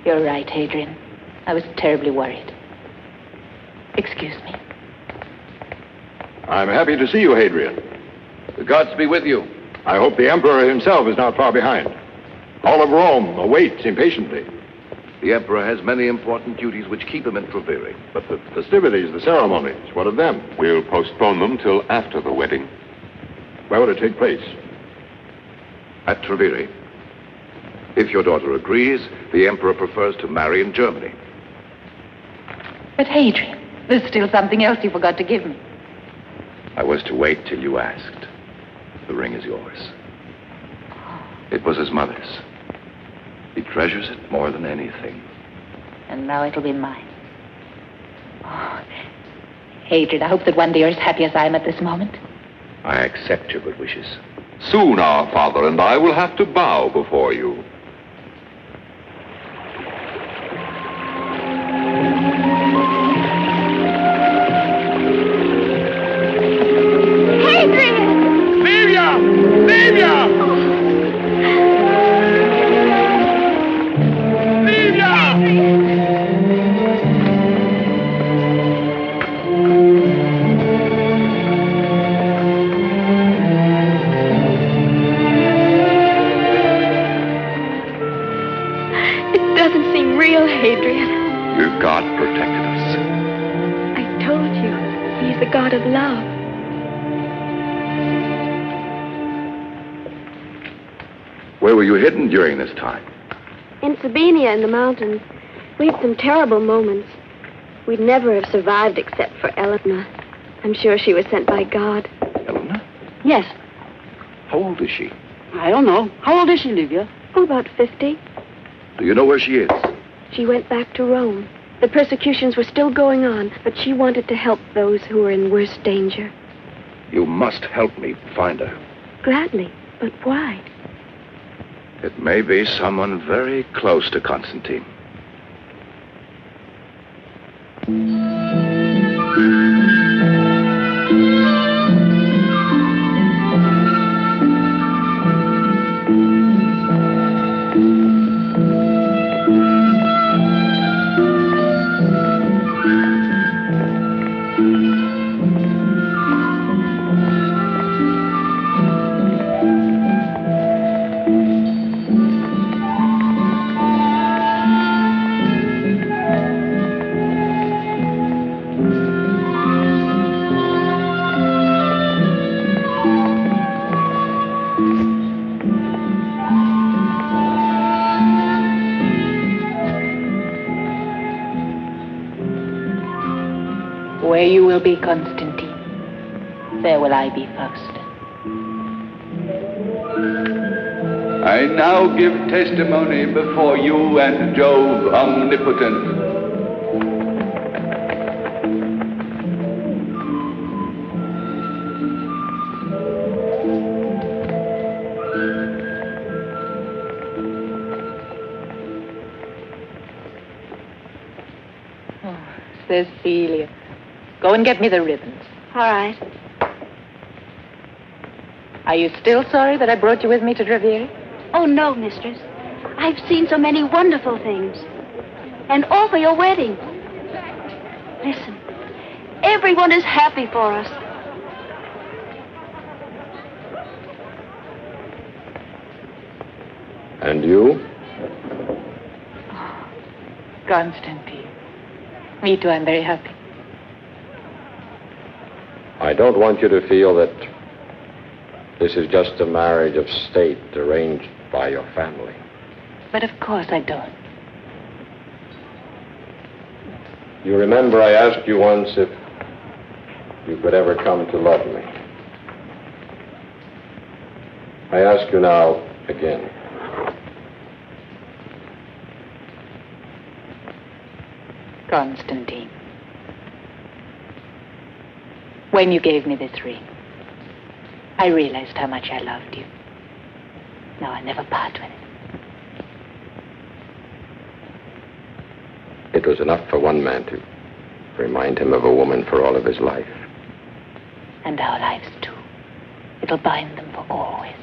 You're right, Hadrian. I was terribly worried. Excuse me. I'm happy to see you, Hadrian. The gods be with you. I hope the Emperor himself is not far behind. All of Rome awaits impatiently. The Emperor has many important duties which keep him in Treviri. But the festivities, the ceremonies, what of them? We'll postpone them till after the wedding. Where will it take place? At Treviri. If your daughter agrees, the Emperor prefers to marry in Germany. But Hadrian, there's still something else you forgot to give me. I was to wait till you asked. The ring is yours. It was his mother's. He treasures it more than anything. And now it'll be mine. Oh, Hadrian, I hope that one day you're as happy as I am at this moment. I accept your good wishes. Soon our father and I will have to bow before you. God of love. Where were you hidden during this time? In Sabina in the mountains. We had some terrible moments. We'd never have survived except for Eleanor. I'm sure she was sent by God. Eleanor? Yes. How old is she? I don't know. How old is she, Livia? Oh, about 50. Do you know where she is? She went back to Rome. The persecutions were still going on, but she wanted to help those who were in worse danger. You must help me find her. Gladly, but why? It may be someone very close to Constantine. Where you will be, Constantine, there will I be first. I now give testimony before you and Jove omnipotent. Cecilia, go and get me the ribbons. All right. Are you still sorry that I brought you with me to Treviri? Oh, no, mistress. I've seen so many wonderful things. And all for your wedding. Listen, everyone is happy for us. And you? Constantine. Me too, I'm very happy. I don't want you to feel that this is just a marriage of state arranged by your family. But of course I don't. You remember I asked you once if you could ever come to love me. I ask you now again. Constantine. When you gave me this ring, I realized how much I loved you. Now I'll never part with it. It was enough for one man to remind him of a woman for all of his life. And our lives too. It'll bind them for always.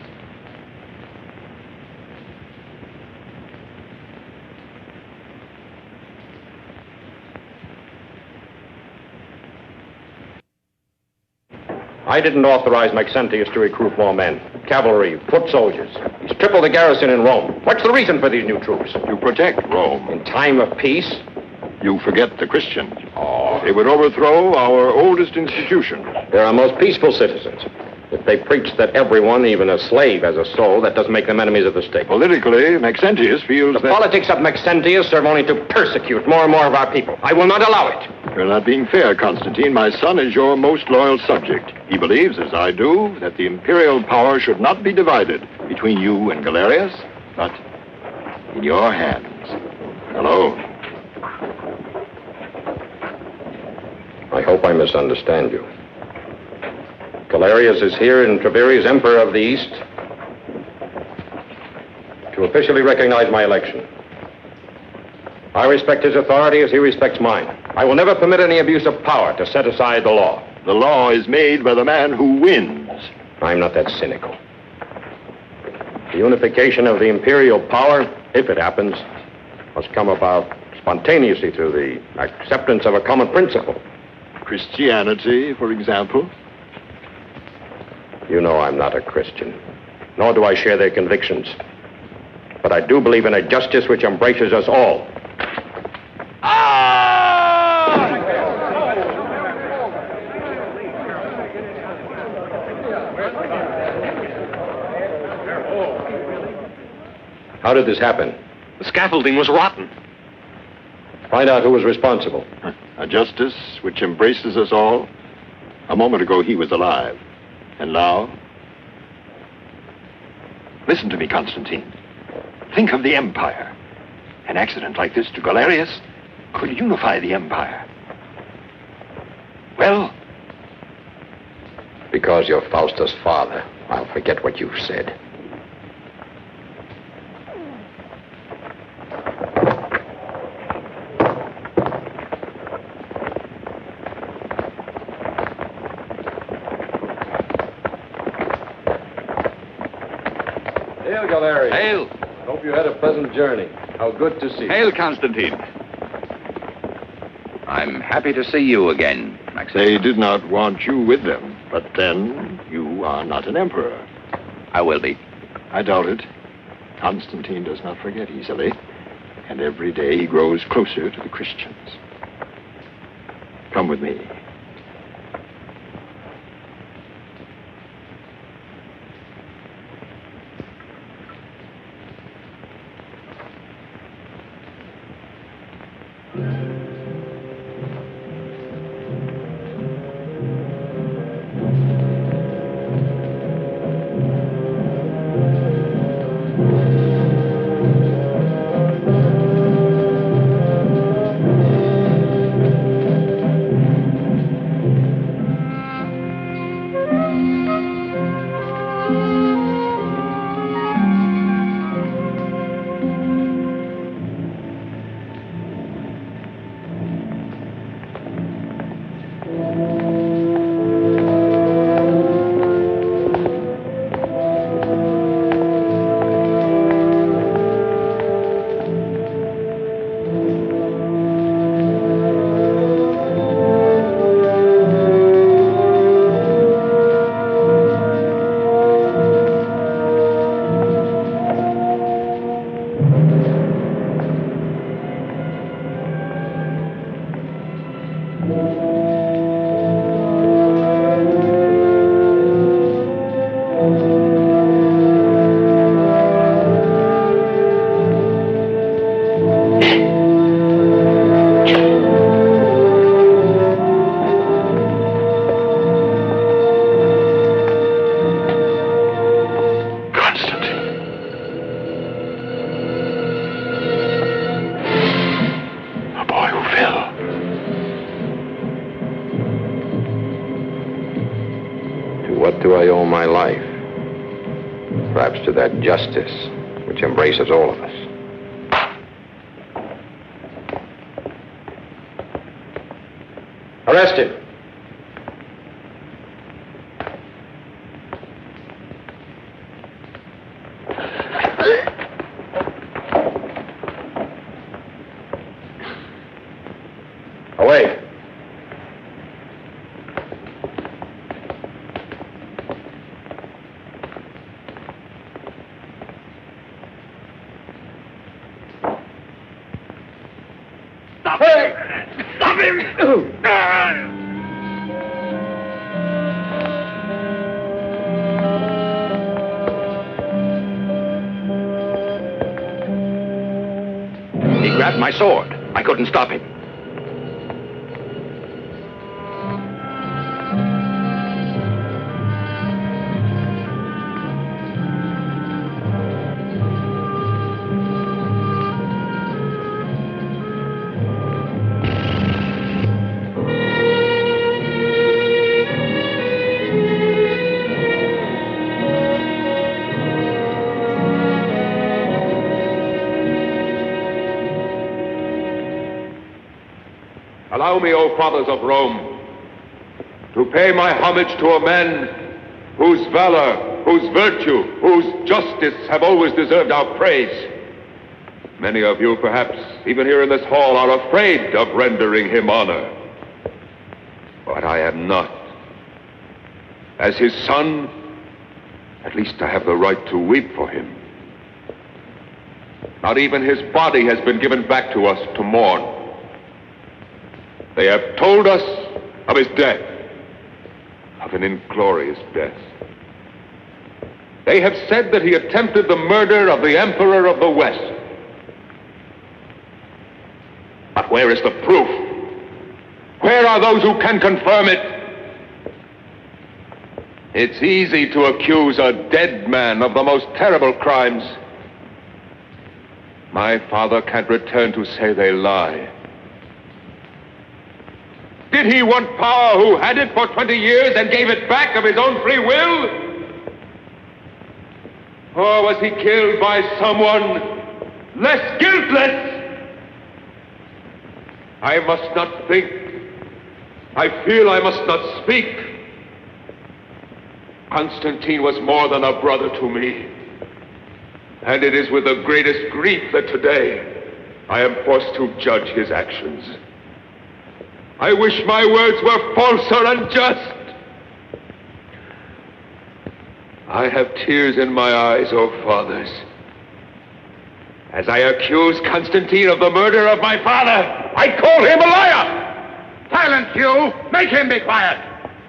I didn't authorize Maxentius to recruit more men. Cavalry, foot soldiers. He's tripled the garrison in Rome. What's the reason for these new troops? To protect Rome. In time of peace? You forget the Christians. Oh. They would overthrow our oldest institution. They're our most peaceful citizens. If they preach that everyone, even a slave, has a soul, that doesn't make them enemies of the state. Politically, Maxentius feels the politics of Maxentius serve only to persecute more and more of our people. I will not allow it. You're not being fair, Constantine. My son is your most loyal subject. He believes, as I do, that the imperial power should not be divided between you and Galerius, but in your hands alone. I hope I misunderstand you. Galerius is here in Treviri as Emperor of the East to officially recognize my election. I respect his authority as he respects mine. I will never permit any abuse of power to set aside the law. The law is made by the man who wins. I'm not that cynical. The unification of the imperial power, if it happens, must come about spontaneously through the acceptance of a common principle. Christianity, for example? You know I'm not a Christian, nor do I share their convictions. But I do believe in a justice which embraces us all. How did this happen? The scaffolding was rotten. Find out who was responsible. A justice which embraces us all? A moment ago he was alive. And now? Listen to me, Constantine. Think of the Empire. An accident like this to Galerius could unify the Empire. Well? Because you're Faustus' father, I'll forget what you've said. Hail, Galerius. Hail. Hope you had a pleasant journey. How good to see you. Hail, Constantine. I'm happy to see you again, Maxentius. They did not want you with them, but then you are not an emperor. I will be. I doubt it. Constantine does not forget easily, and every day he grows closer to the Christians. Come with me. my life. Perhaps to that justice which embraces all of us. Arrest him. Away. Stop him! Stop him! He grabbed my sword. I couldn't stop him. Allow me, O fathers of Rome, to pay my homage to a man whose valor, whose virtue, whose justice have always deserved our praise. Many of you, perhaps, even here in this hall, are afraid of rendering him honor. But I am not. As his son, at least I have the right to weep for him. Not even his body has been given back to us to mourn. They have told us of his death, of an inglorious death. They have said that he attempted the murder of the Emperor of the West. But where is the proof? Where are those who can confirm it? It's easy to accuse a dead man of the most terrible crimes. My father can't return to say they lie. Did he want power who had it for 20 years and gave it back of his own free will? Or was he killed by someone less guiltless? I must not think. I feel I must not speak. Constantine was more than a brother to me. And it is with the greatest grief that today I am forced to judge his actions. I wish my words were false or unjust. I have tears in my eyes, O fathers, as I accuse Constantine of the murder of my father. I call him a liar! Silence, you! Make him be quiet!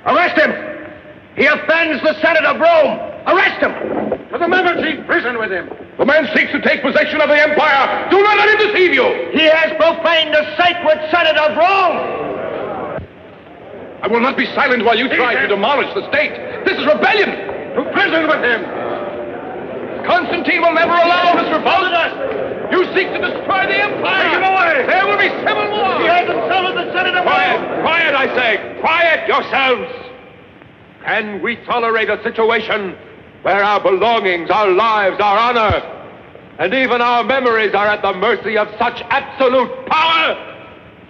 Arrest him! He offends the Senate of Rome! Arrest him! To the Mamertine prison with him! The man seeks to take possession of the empire! Do not let him deceive you! He has profaned the sacred Senate of Rome! I will not be silent while you try to demolish the state. This is rebellion! To prison with him! Constantine will never allow this revolt! You seek to destroy the empire! Take him away! There will be civil war! He has insulted the Senate of Quiet! Rome! Quiet, I say! Quiet yourselves! Can we tolerate a situation where our belongings, our lives, our honor, and even our memories are at the mercy of such absolute power?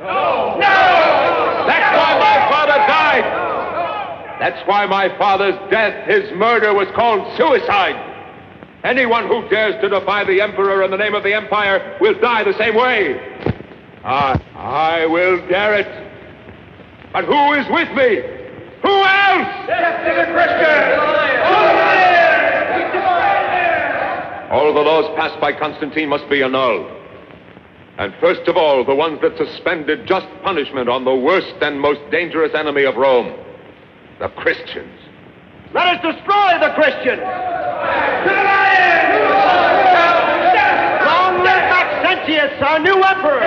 No! No! That's why my father died! That's why my father's death, his murder, was called suicide. Anyone who dares to defy the emperor in the name of the empire will die the same way. I will dare it. But who is with me? Who else? Death to the Christians! All the laws passed by Constantine must be annulled. And first of all, the ones that suspended just punishment on the worst and most dangerous enemy of Rome, the Christians. Let us destroy the Christians! Long live Maxentius, our new emperor!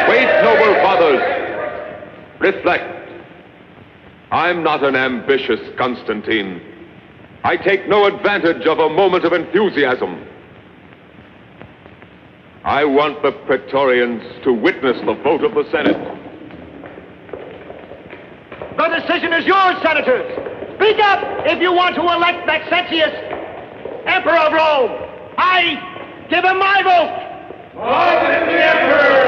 Wait, noble fathers. Reflect. I'm not an ambitious Constantine. I take no advantage of a moment of enthusiasm. I want the Praetorians to witness the vote of the Senate. The decision is yours, senators. Speak up if you want to elect Maxentius Emperor of Rome. I give him my vote. Pardon the Emperor!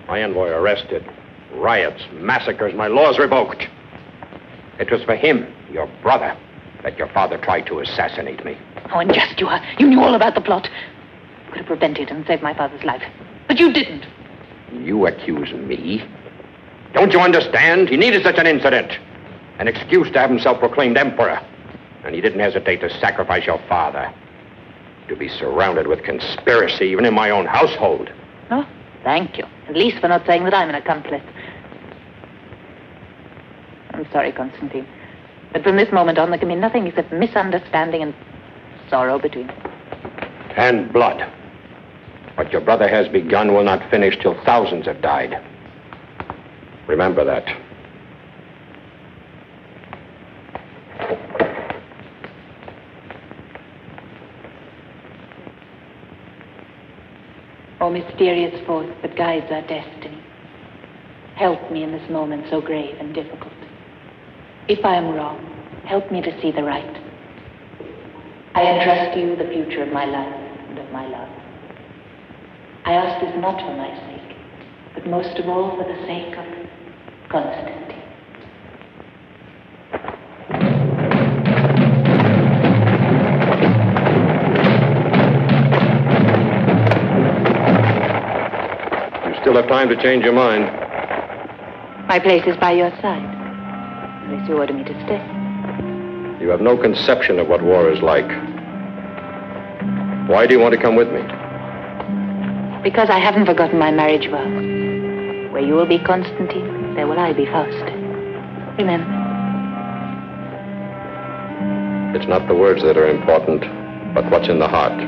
My envoy arrested. Riots, massacres, my laws revoked. It was for him, your brother, that your father tried to assassinate me. How unjust you are. You knew all about the plot. You could have prevented and saved my father's life. But you didn't. You accuse me? Don't you understand? He needed such an incident. An excuse to have himself proclaimed emperor. And he didn't hesitate to sacrifice your father. To be surrounded with conspiracy, even in my own household. Oh, thank you. At least for not saying that I'm an accomplice. I'm sorry, Constantine. But from this moment on, there can be nothing except misunderstanding and sorrow between us. And blood. What your brother has begun will not finish till thousands have died. Remember that. O mysterious force that guides our destiny, help me in this moment so grave and difficult. If I am wrong, help me to see the right. I entrust to you the future of my life and of my love. I ask this not for my sake, but most of all for the sake of Constantine. Still have time to change your mind. My place is by your side, unless you order me to stay. You have no conception of what war is like. Why do you want to come with me? Because I haven't forgotten my marriage vow. Where you will be Constantine, there will I be Faust. Remember. It's not the words that are important, but what's in the heart.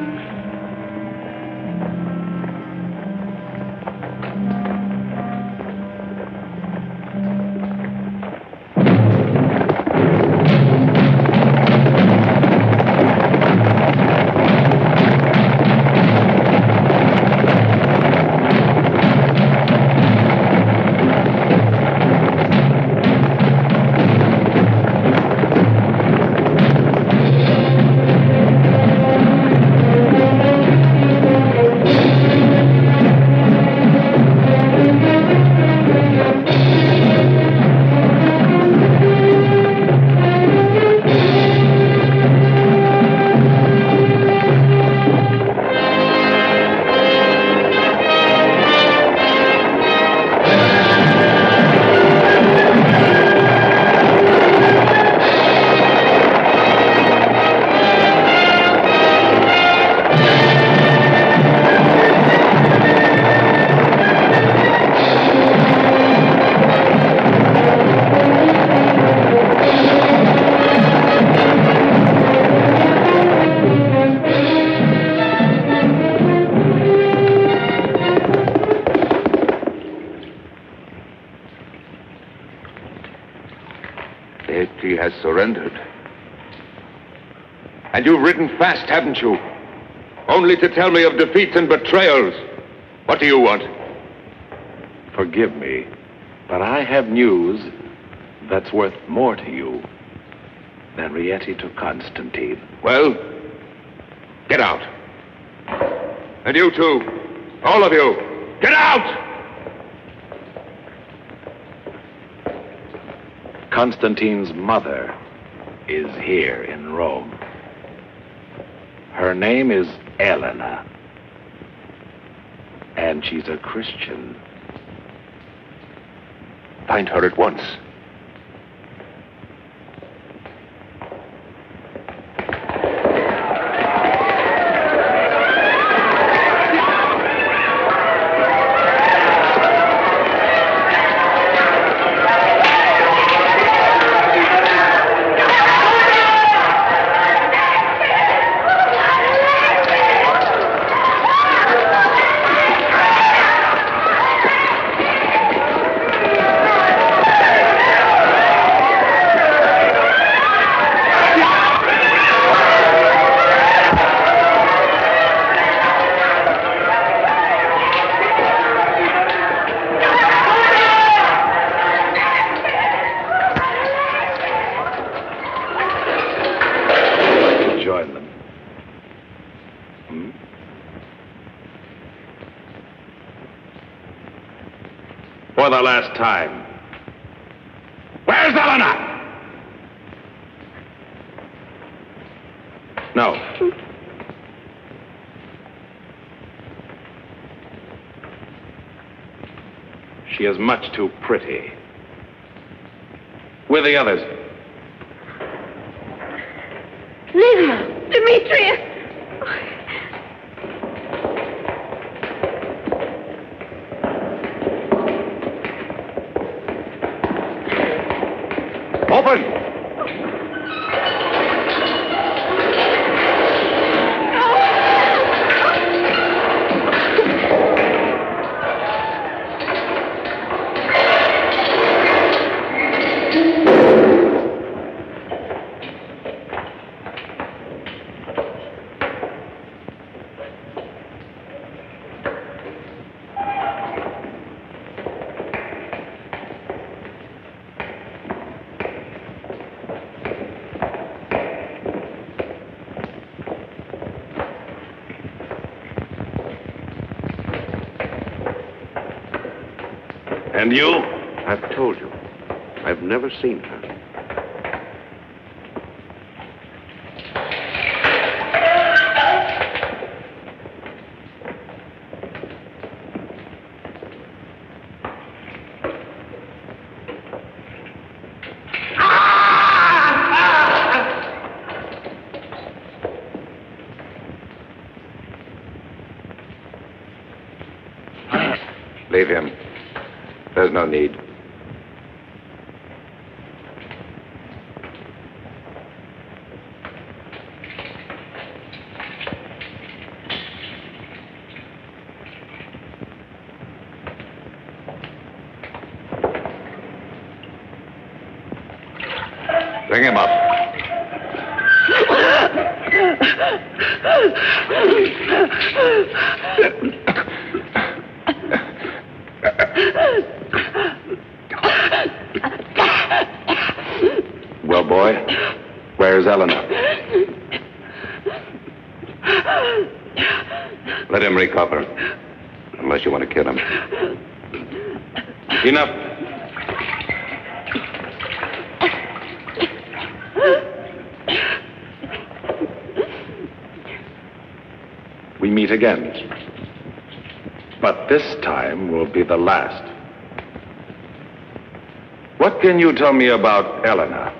He has surrendered. And you've ridden fast, haven't you? Only to tell me of defeats and betrayals. What do you want? Forgive me, but I have news that's worth more to you than Rieti to Constantine. Well, get out. And you too. All of you. Get out! Constantine's mother is here in Rome. Her name is Elena. And she's a Christian. Find her at once. For the last time. Where's Elena? No. She is much too pretty. Where are the others? Livia! Demetrius! Open! And you? I've told you. I've never seen her. Leave him. There's no need. Bring him up. Well, boy, where's Eleanor? Let him recover, unless you want to kill him. Enough. We meet again. But this time will be the last. What can you tell me about Eleanor?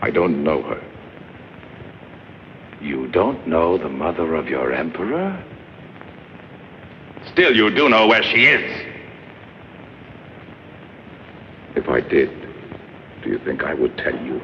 I don't know her. You don't know the mother of your emperor? Still, you do know where she is. If I did, do you think I would tell you?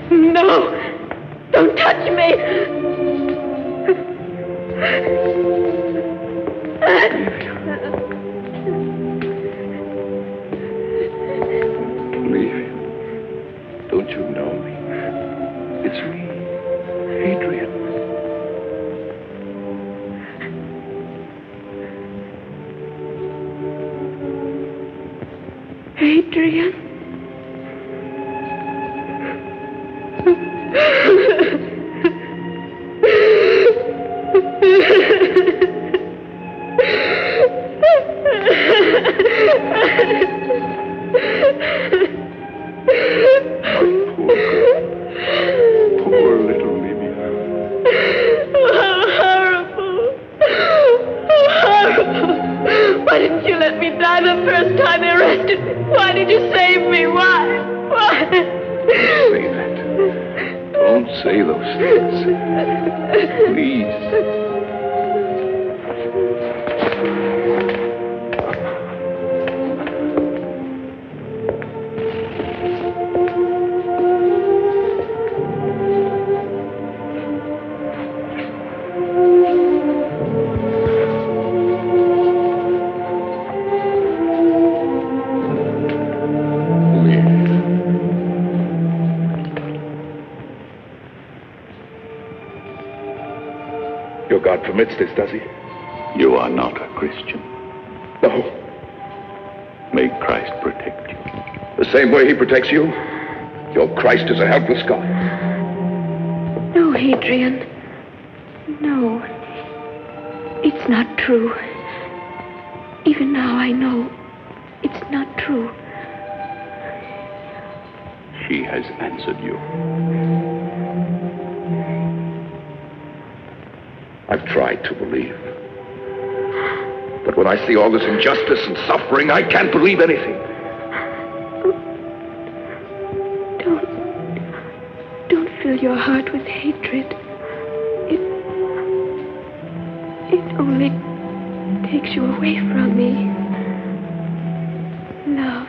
No! Don't touch me! Leave him. Don't you know me? It's me, Adrian. Adrian? Poor little Livia. Please. Your God permits this, does he? You are not a Christian. No. May Christ protect you. The same way he protects you? Your Christ is a helpless God. No, Hadrian. No. It's not true. Even now I know it's not true. She has answered you. I've tried to believe. But when I see all this injustice and suffering, I can't believe anything. Don't fill your heart with hatred. It only takes you away from me. Love.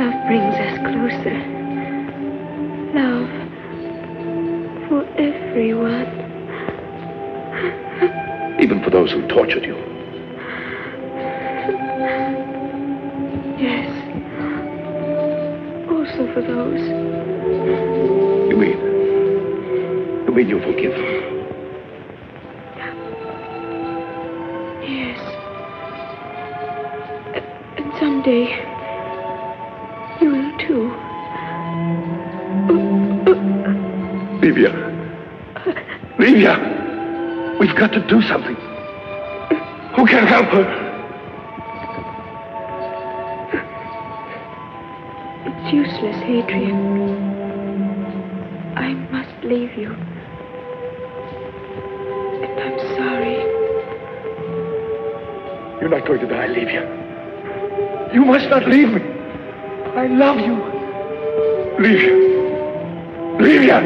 Love brings us closer. Love for everyone. Even for those who tortured you. Yes. Also for those. You mean you forgive them? Yes. And someday, you will too. Livia! Livia! We've got to do something. Who can help her? It's useless, Hadrian. I must leave you. And I'm sorry. You're not going to die, Livia. You must not leave me. I love you. Livia. Livia!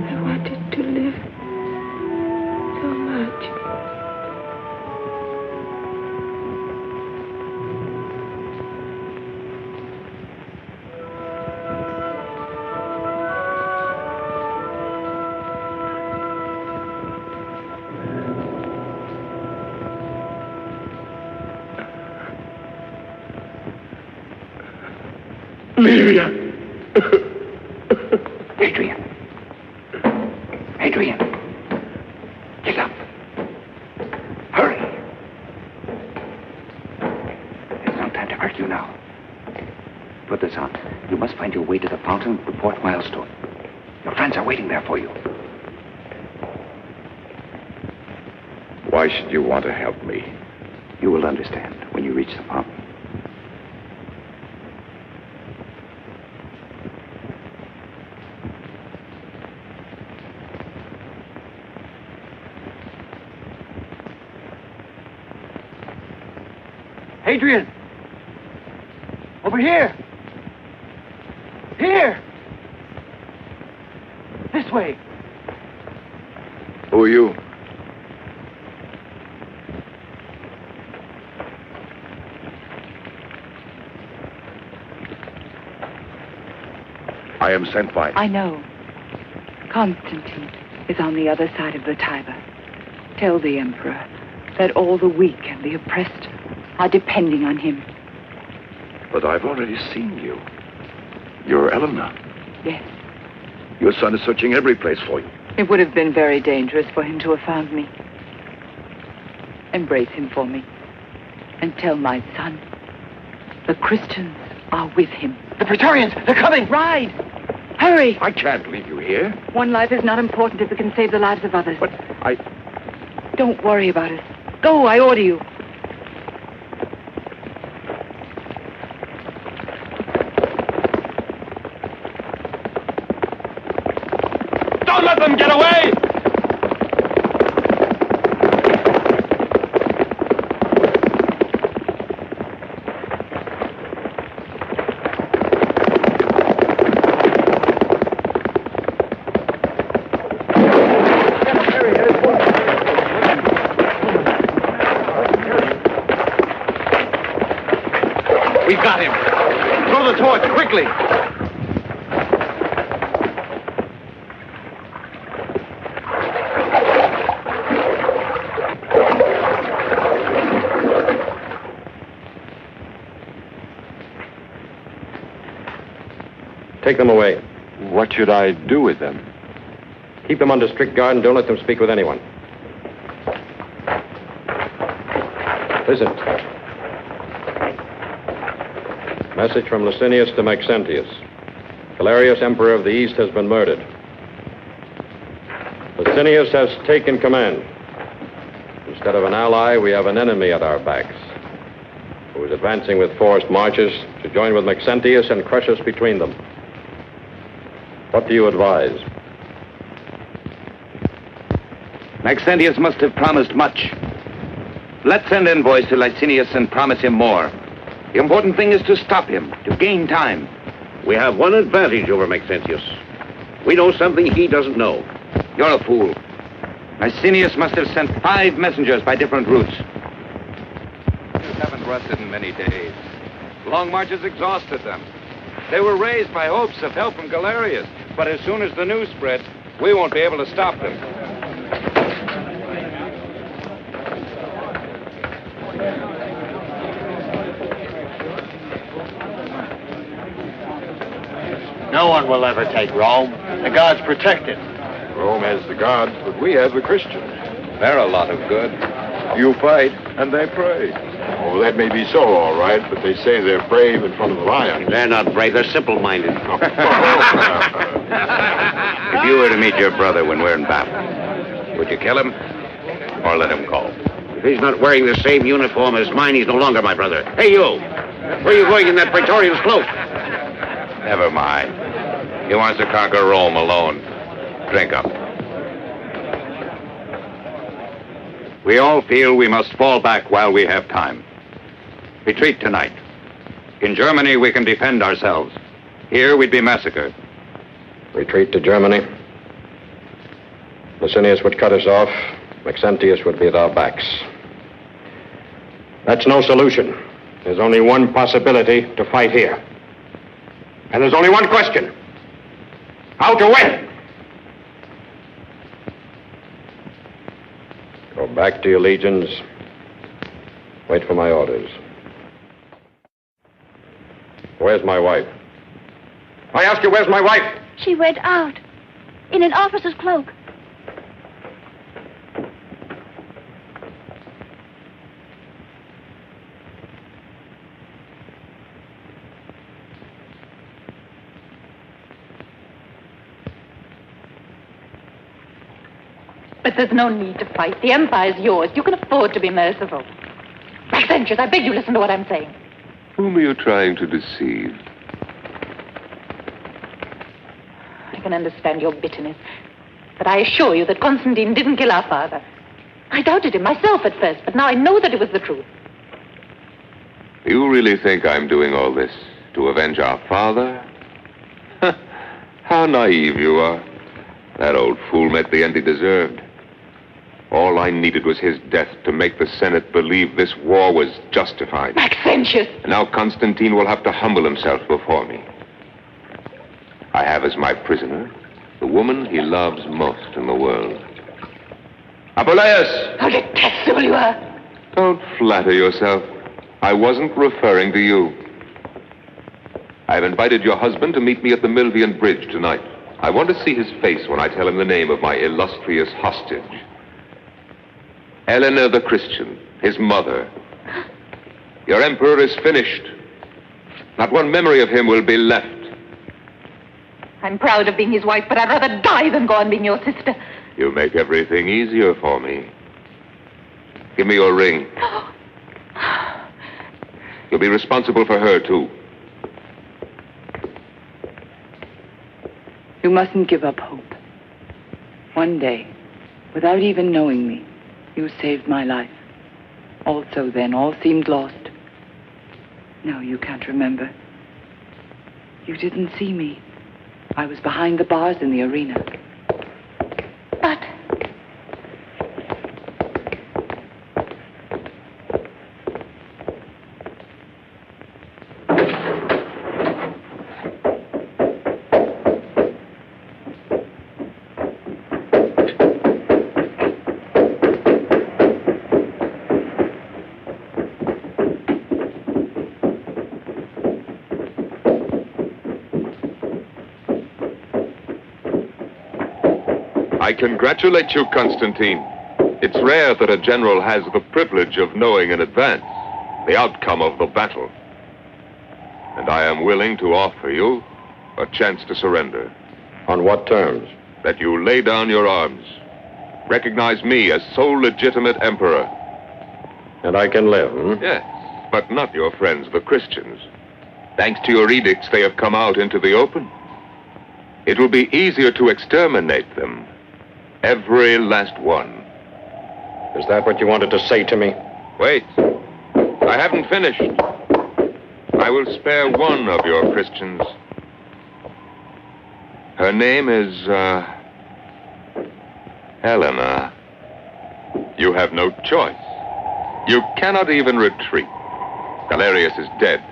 I wanted to live so much. Livia! Adrian! Adrian! Get up! Hurry! There's no time to argue now. Put this on. You must find your way to the fountain of the fourth milestone. Your friends are waiting there for you. Why should you want to help me? You will understand when you reach the fountain. Adrian! Over here! Here! This way! Who are you? I am sent by... I know. Constantine is on the other side of the Tiber. Tell the Emperor that all the weak and the oppressed are depending on him. But I've already seen you. You're Eleanor. Yes. Your son is searching every place for you. It would have been very dangerous for him to have found me. Embrace him for me. And tell my son the Christians are with him. The Praetorians! They're coming! Ride! Hurry! I can't leave you here. One life is not important if it can save the lives of others. But I... Don't worry about it. Go, I order you. Don't let them get away! Follow the torch, quickly. Take them away. What should I do with them? Keep them under strict guard and don't let them speak with anyone. Listen. Message from Licinius to Maxentius. Galerius, Emperor of the East, has been murdered. Licinius has taken command. Instead of an ally, we have an enemy at our backs, who is advancing with forced marches to join with Maxentius and crush us between them. What do you advise? Maxentius must have promised much. Let's send envoys to Licinius and promise him more. The important thing is to stop him, to gain time. We have one advantage over Maxentius. We know something he doesn't know. You're a fool. Licinius must have sent 5 messengers by different routes. You haven't rested in many days. Long marches exhausted them. They were raised by hopes of help from Galerius, but as soon as the news spread, we won't be able to stop them. No one will ever take Rome. The gods protect it. Rome has the gods, but we have the Christians. They're a lot of good. You fight, and they pray. Oh, that may be so, all right, but they say they're brave in front of the lions. They're not brave, they're simple-minded. If you were to meet your brother when we're in battle, would you kill him or let him go? If he's not wearing the same uniform as mine, he's no longer my brother. Hey, you! Where are you going in that Praetorian's cloak? Never mind. He wants to conquer Rome alone. Drink up. We all feel we must fall back while we have time. Retreat tonight. In Germany, we can defend ourselves. Here, we'd be massacred. Retreat to Germany. Licinius would cut us off. Maxentius would be at our backs. That's no solution. There's only one possibility: to fight here. And there's only one question: how to win. Go back to your legions. Wait for my orders. Where's my wife? I ask you, where's my wife? She went out in an officer's cloak. But there's no need to fight. The Empire's yours. You can afford to be merciful. Maxentius, I beg you listen to what I'm saying. Whom are you trying to deceive? I can understand your bitterness. But I assure you that Constantine didn't kill our father. I doubted him myself at first, but now I know that it was the truth. You really think I'm doing all this to avenge our father? How naive you are. That old fool met the end he deserved. All I needed was his death to make the Senate believe this war was justified. Maxentius! And now Constantine will have to humble himself before me. I have as my prisoner the woman he loves most in the world. Apuleius! How detestable you are! Don't flatter yourself. I wasn't referring to you. I've invited your husband to meet me at the Milvian Bridge tonight. I want to see his face when I tell him the name of my illustrious hostage. Eleanor the Christian, his mother. Your emperor is finished. Not one memory of him will be left. I'm proud of being his wife, but I'd rather die than go on being your sister. You make everything easier for me. Give me your ring. You'll be responsible for her, too. You mustn't give up hope. One day, without even knowing me, you saved my life. Also then, all seemed lost. No, you can't remember. You didn't see me. I was behind the bars in the arena. But... I congratulate you, Constantine. It's rare that a general has the privilege of knowing in advance the outcome of the battle. And I am willing to offer you a chance to surrender. On what terms? That you lay down your arms. Recognize me as sole legitimate emperor. And I can live, hmm? Yes, but not your friends, the Christians. Thanks to your edicts, they have come out into the open. It will be easier to exterminate them. Every last one. Is that what you wanted to say to me? Wait. I haven't finished. I will spare one of your Christians. Her name is, Helena. You have no choice. You cannot even retreat. Galerius is dead.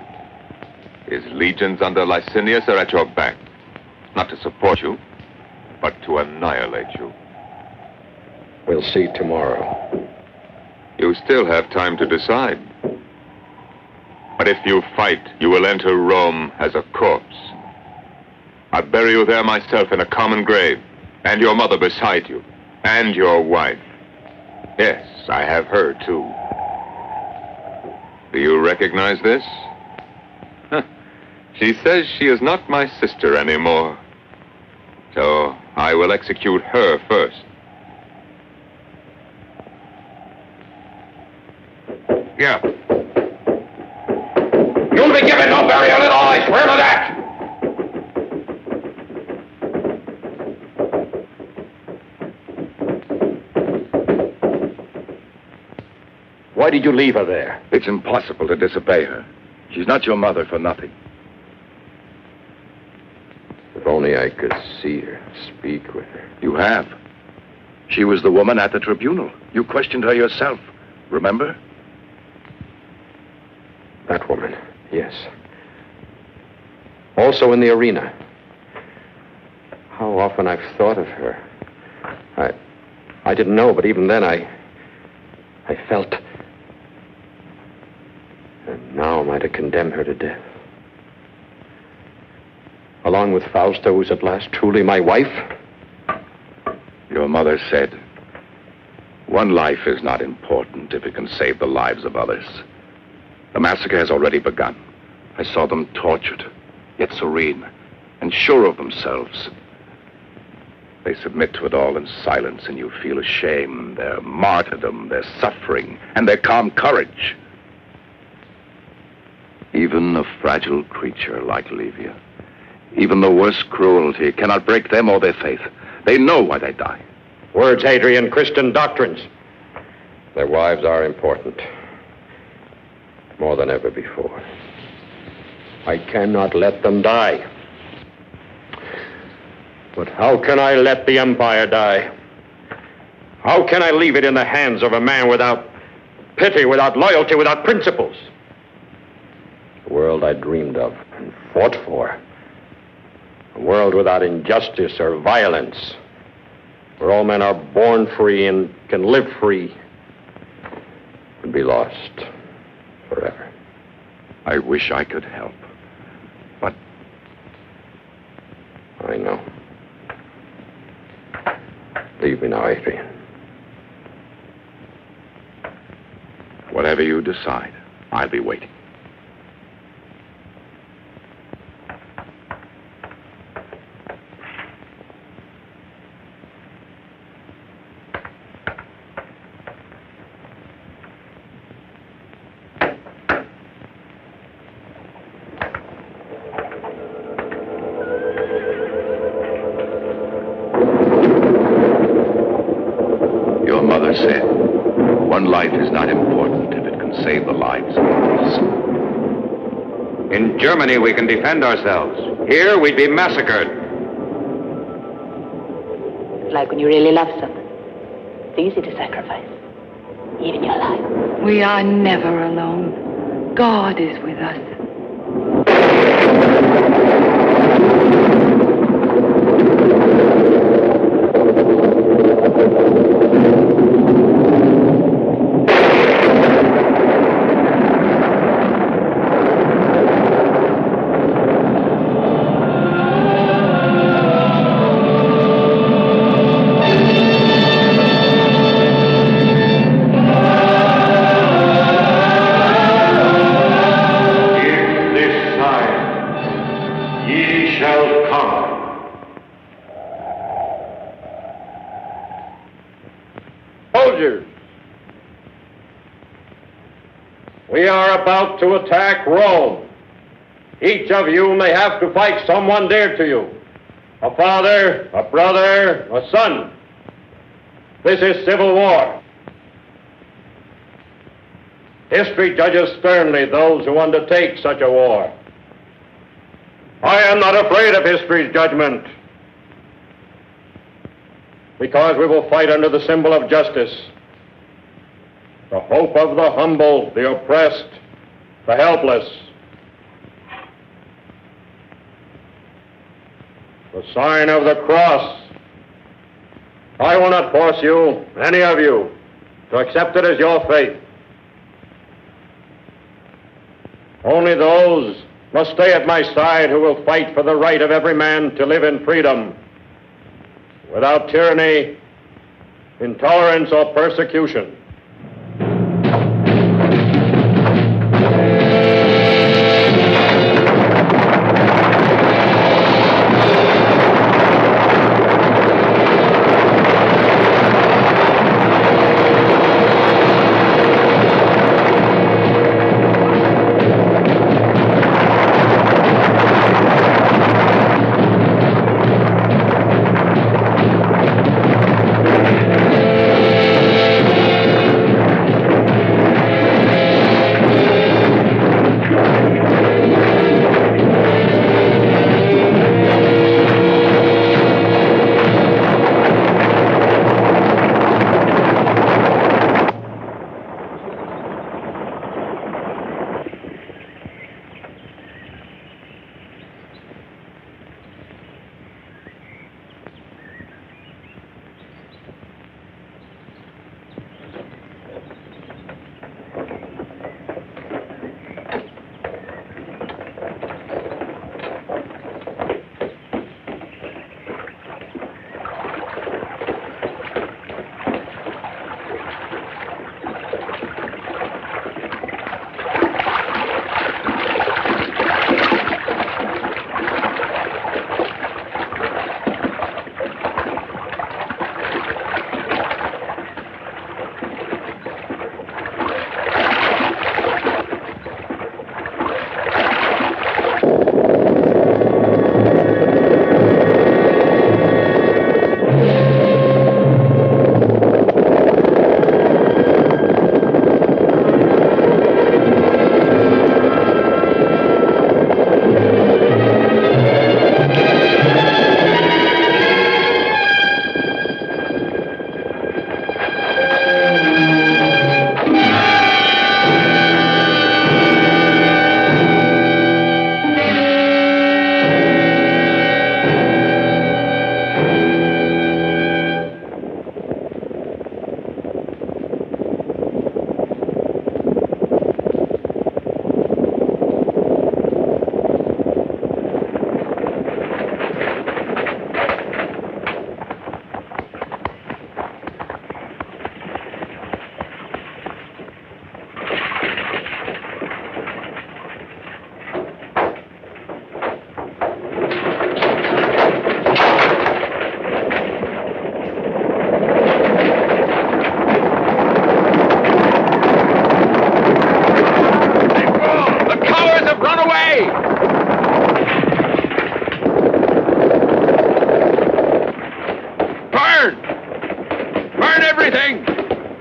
His legions under Licinius are at your back. Not to support you, but to annihilate you. We'll see tomorrow. You still have time to decide. But if you fight, you will enter Rome as a corpse. I'll bury you there myself in a common grave, and your mother beside you, and your wife. Yes, I have her too. Do you recognize this? She says she is not my sister anymore. So I will execute her first. Yeah. You'll be given no burial at all, I swear to that! Why did you leave her there? It's impossible to disobey her. She's not your mother for nothing. If only I could see her, speak with her. You have. She was the woman at the tribunal. You questioned her yourself. Remember? That woman, yes. Also in the arena. How often I've thought of her. I didn't know, but even then I felt. And now am I to condemn her to death? Along with Fausta, who's at last truly my wife? Your mother said, one life is not important if it can save the lives of others. The massacre has already begun. I saw them tortured, yet serene, and sure of themselves. They submit to it all in silence, and you feel ashamed, their martyrdom, their suffering, and their calm courage. Even a fragile creature like Livia, even the worst cruelty, cannot break them or their faith. They know why they die. Words, Adrian, Christian doctrines. Their wives are important. More than ever before. I cannot let them die. But how can I let the empire die? How can I leave it in the hands of a man without pity, without loyalty, without principles? The world I dreamed of and fought for. A world without injustice or violence, where all men are born free and can live free, would be lost forever. I wish I could help, but... I know. Leave me now, Adrian. Whatever you decide, I'll be waiting. Said, one life is not important if it can save the lives of others. In Germany, we can defend ourselves. Here, we'd be massacred. It's like when you really love someone. It's easy to sacrifice, even your life. We are never alone. God is with us. soldiers. We are about to attack Rome. Each of you may have to fight someone dear to you. A father, a brother, a son. This is civil war. History judges sternly those who undertake such a war. I am not afraid of history's judgment, because we will fight under the symbol of justice, the hope of the humble, the oppressed, the helpless. The sign of the cross. I will not force you, any of you, to accept it as your fate. Only those must stay at my side who will fight for the right of every man to live in freedom, without tyranny, intolerance, or persecution.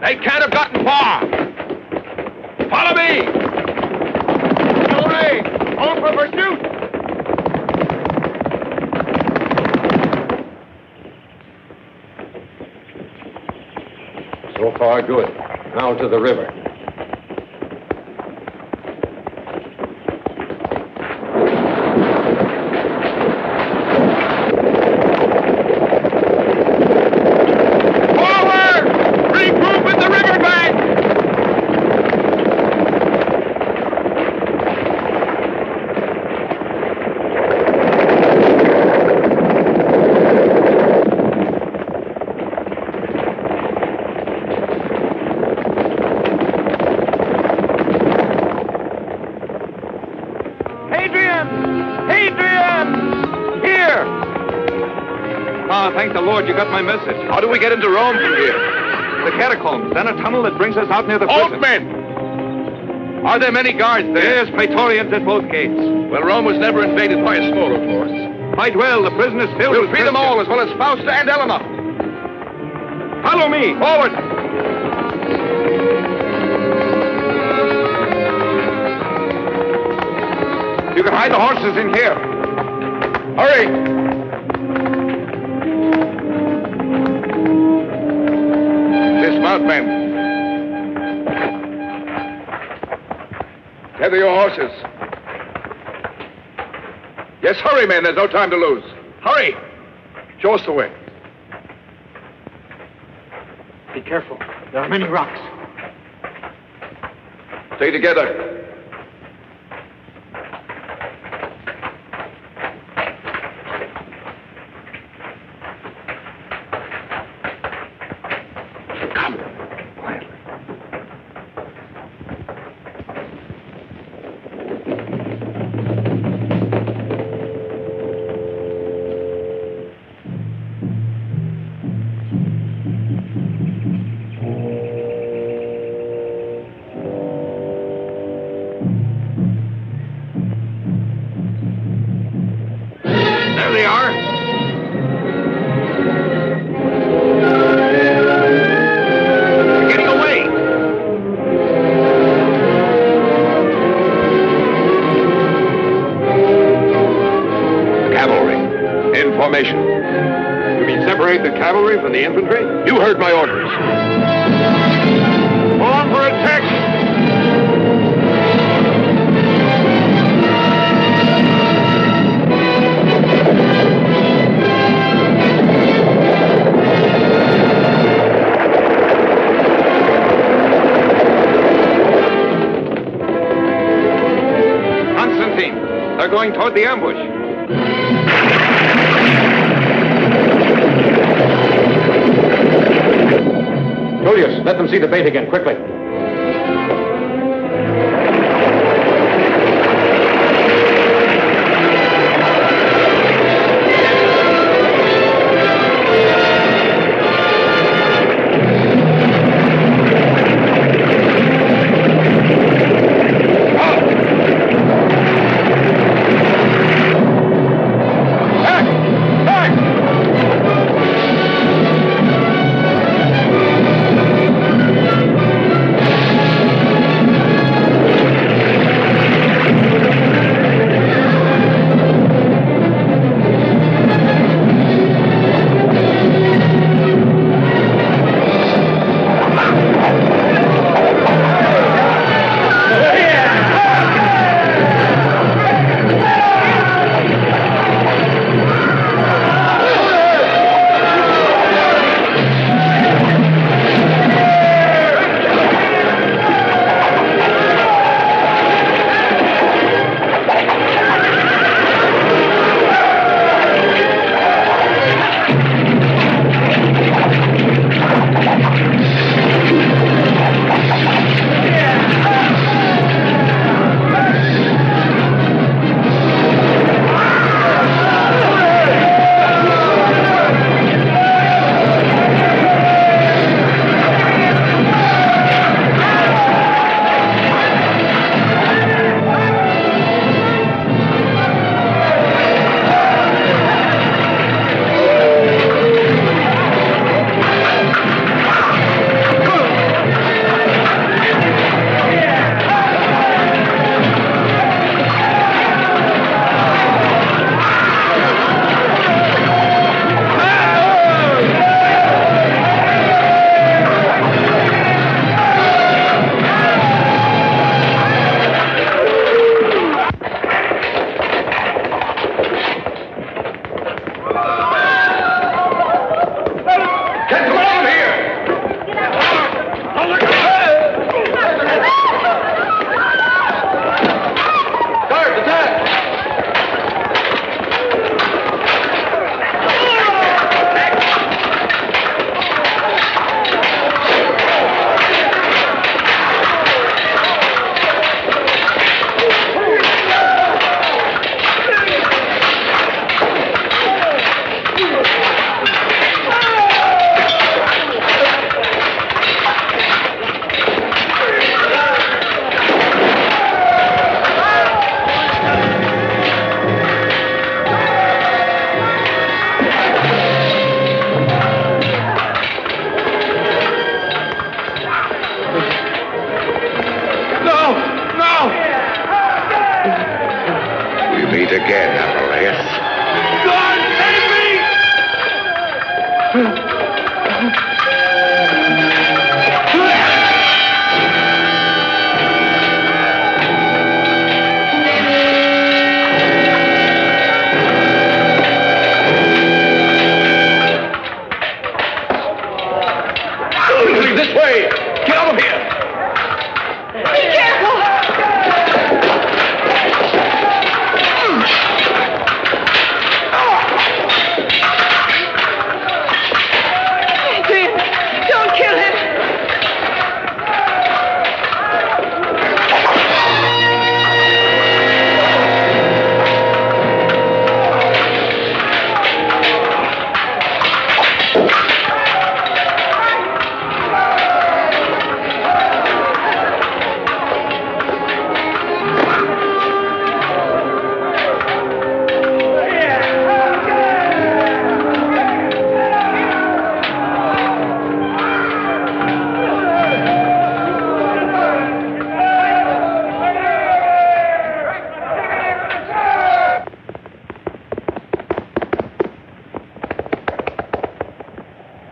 They can't have gotten far. Follow me. Away. On for pursuit. So far, good. Now to the river. Thank the Lord you got my message. How do we get into Rome from here? The catacombs, then a tunnel that brings us out near the prison. Halt, men! Are there many guards there? Yes, Praetorians at both gates. Well, Rome was never invaded by a smaller force. Might well. The prison is filled We'll with free them Christians. all, as well as Fausta and Elena. Follow me. Forward! You can hide the horses in here. Hurry! Dismount, men. Tether your horses. Yes, hurry, men. There's no time to lose. Hurry! Show us the way. Be careful. There are many rocks. Stay together. There they are. They're getting away. Cavalry. In formation. You mean separate the cavalry from the infantry? You heard my orders. On for attack! Constantine, they're going toward the ambush. Julius, let them see the bait again, quickly.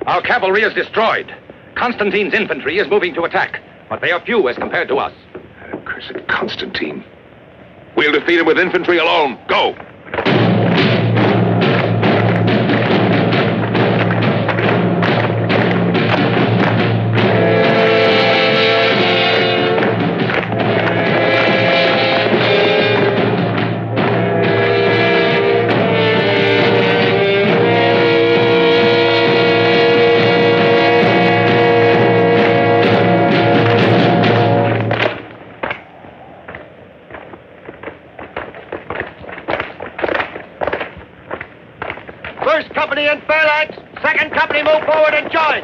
Our cavalry is destroyed. Constantine's infantry is moving to attack, but they are few as compared to us. Cursed Constantine. We'll defeat him with infantry alone. Go! First company in phalanx. Second company move forward and join.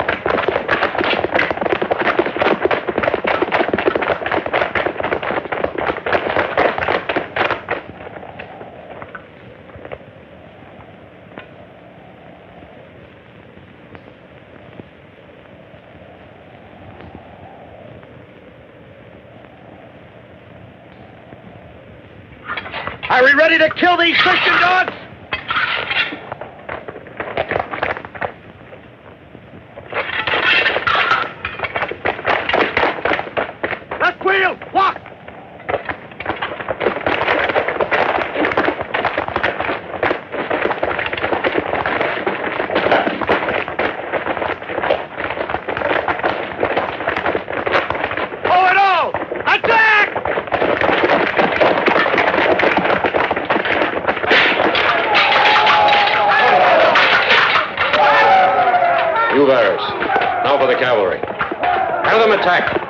Are we ready to kill these Christian dogs? Left wheel, walk! Pull it all! Attack! You bearers. Now for the cavalry. Have them attack.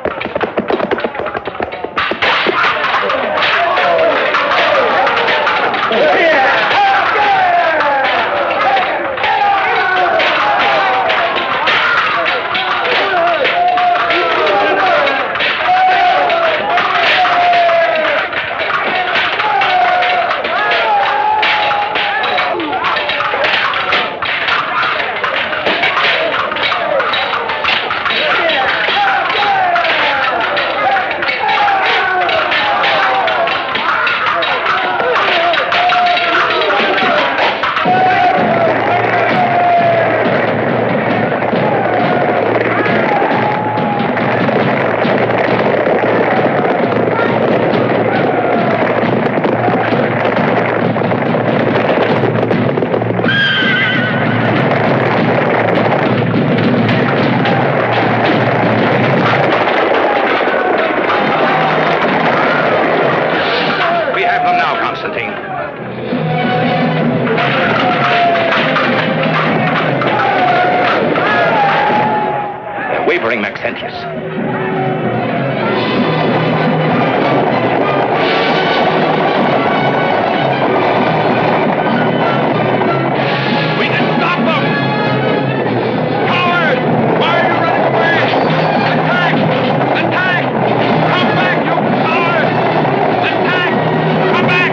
We have them now, Constantine. They're wavering, Maxentius. We can stop them! Cowards! Why are you running away? Attack! Attack! Come back, you cowards! Attack! Come back!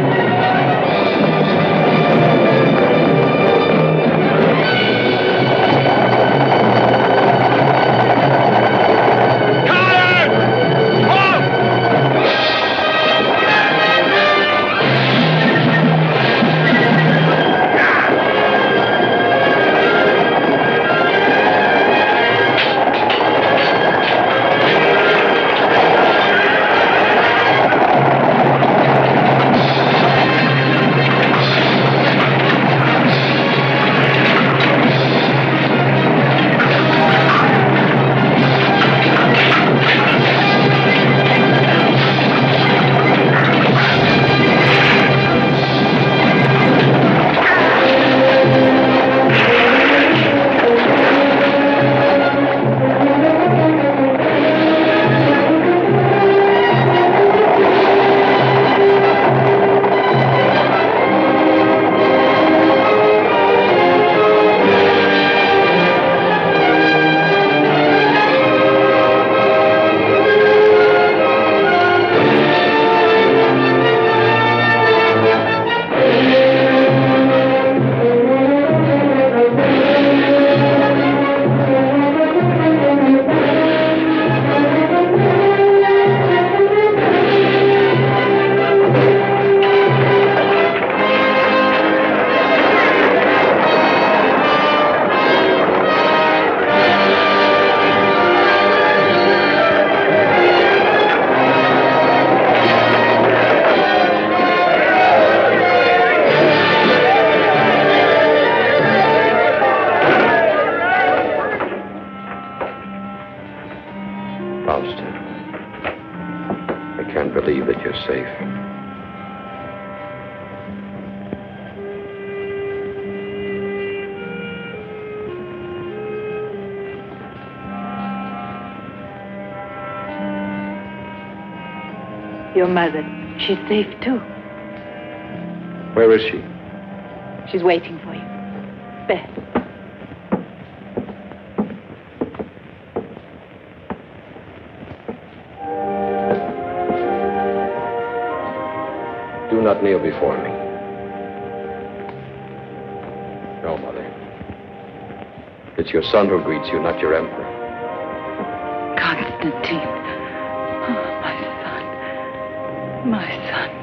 Your mother, she's safe too. Where is she? She's waiting for you. Beth. Do not kneel before me. No, Mother. It's your son who greets you, not your emperor. Constantine. Oh, my son. My son.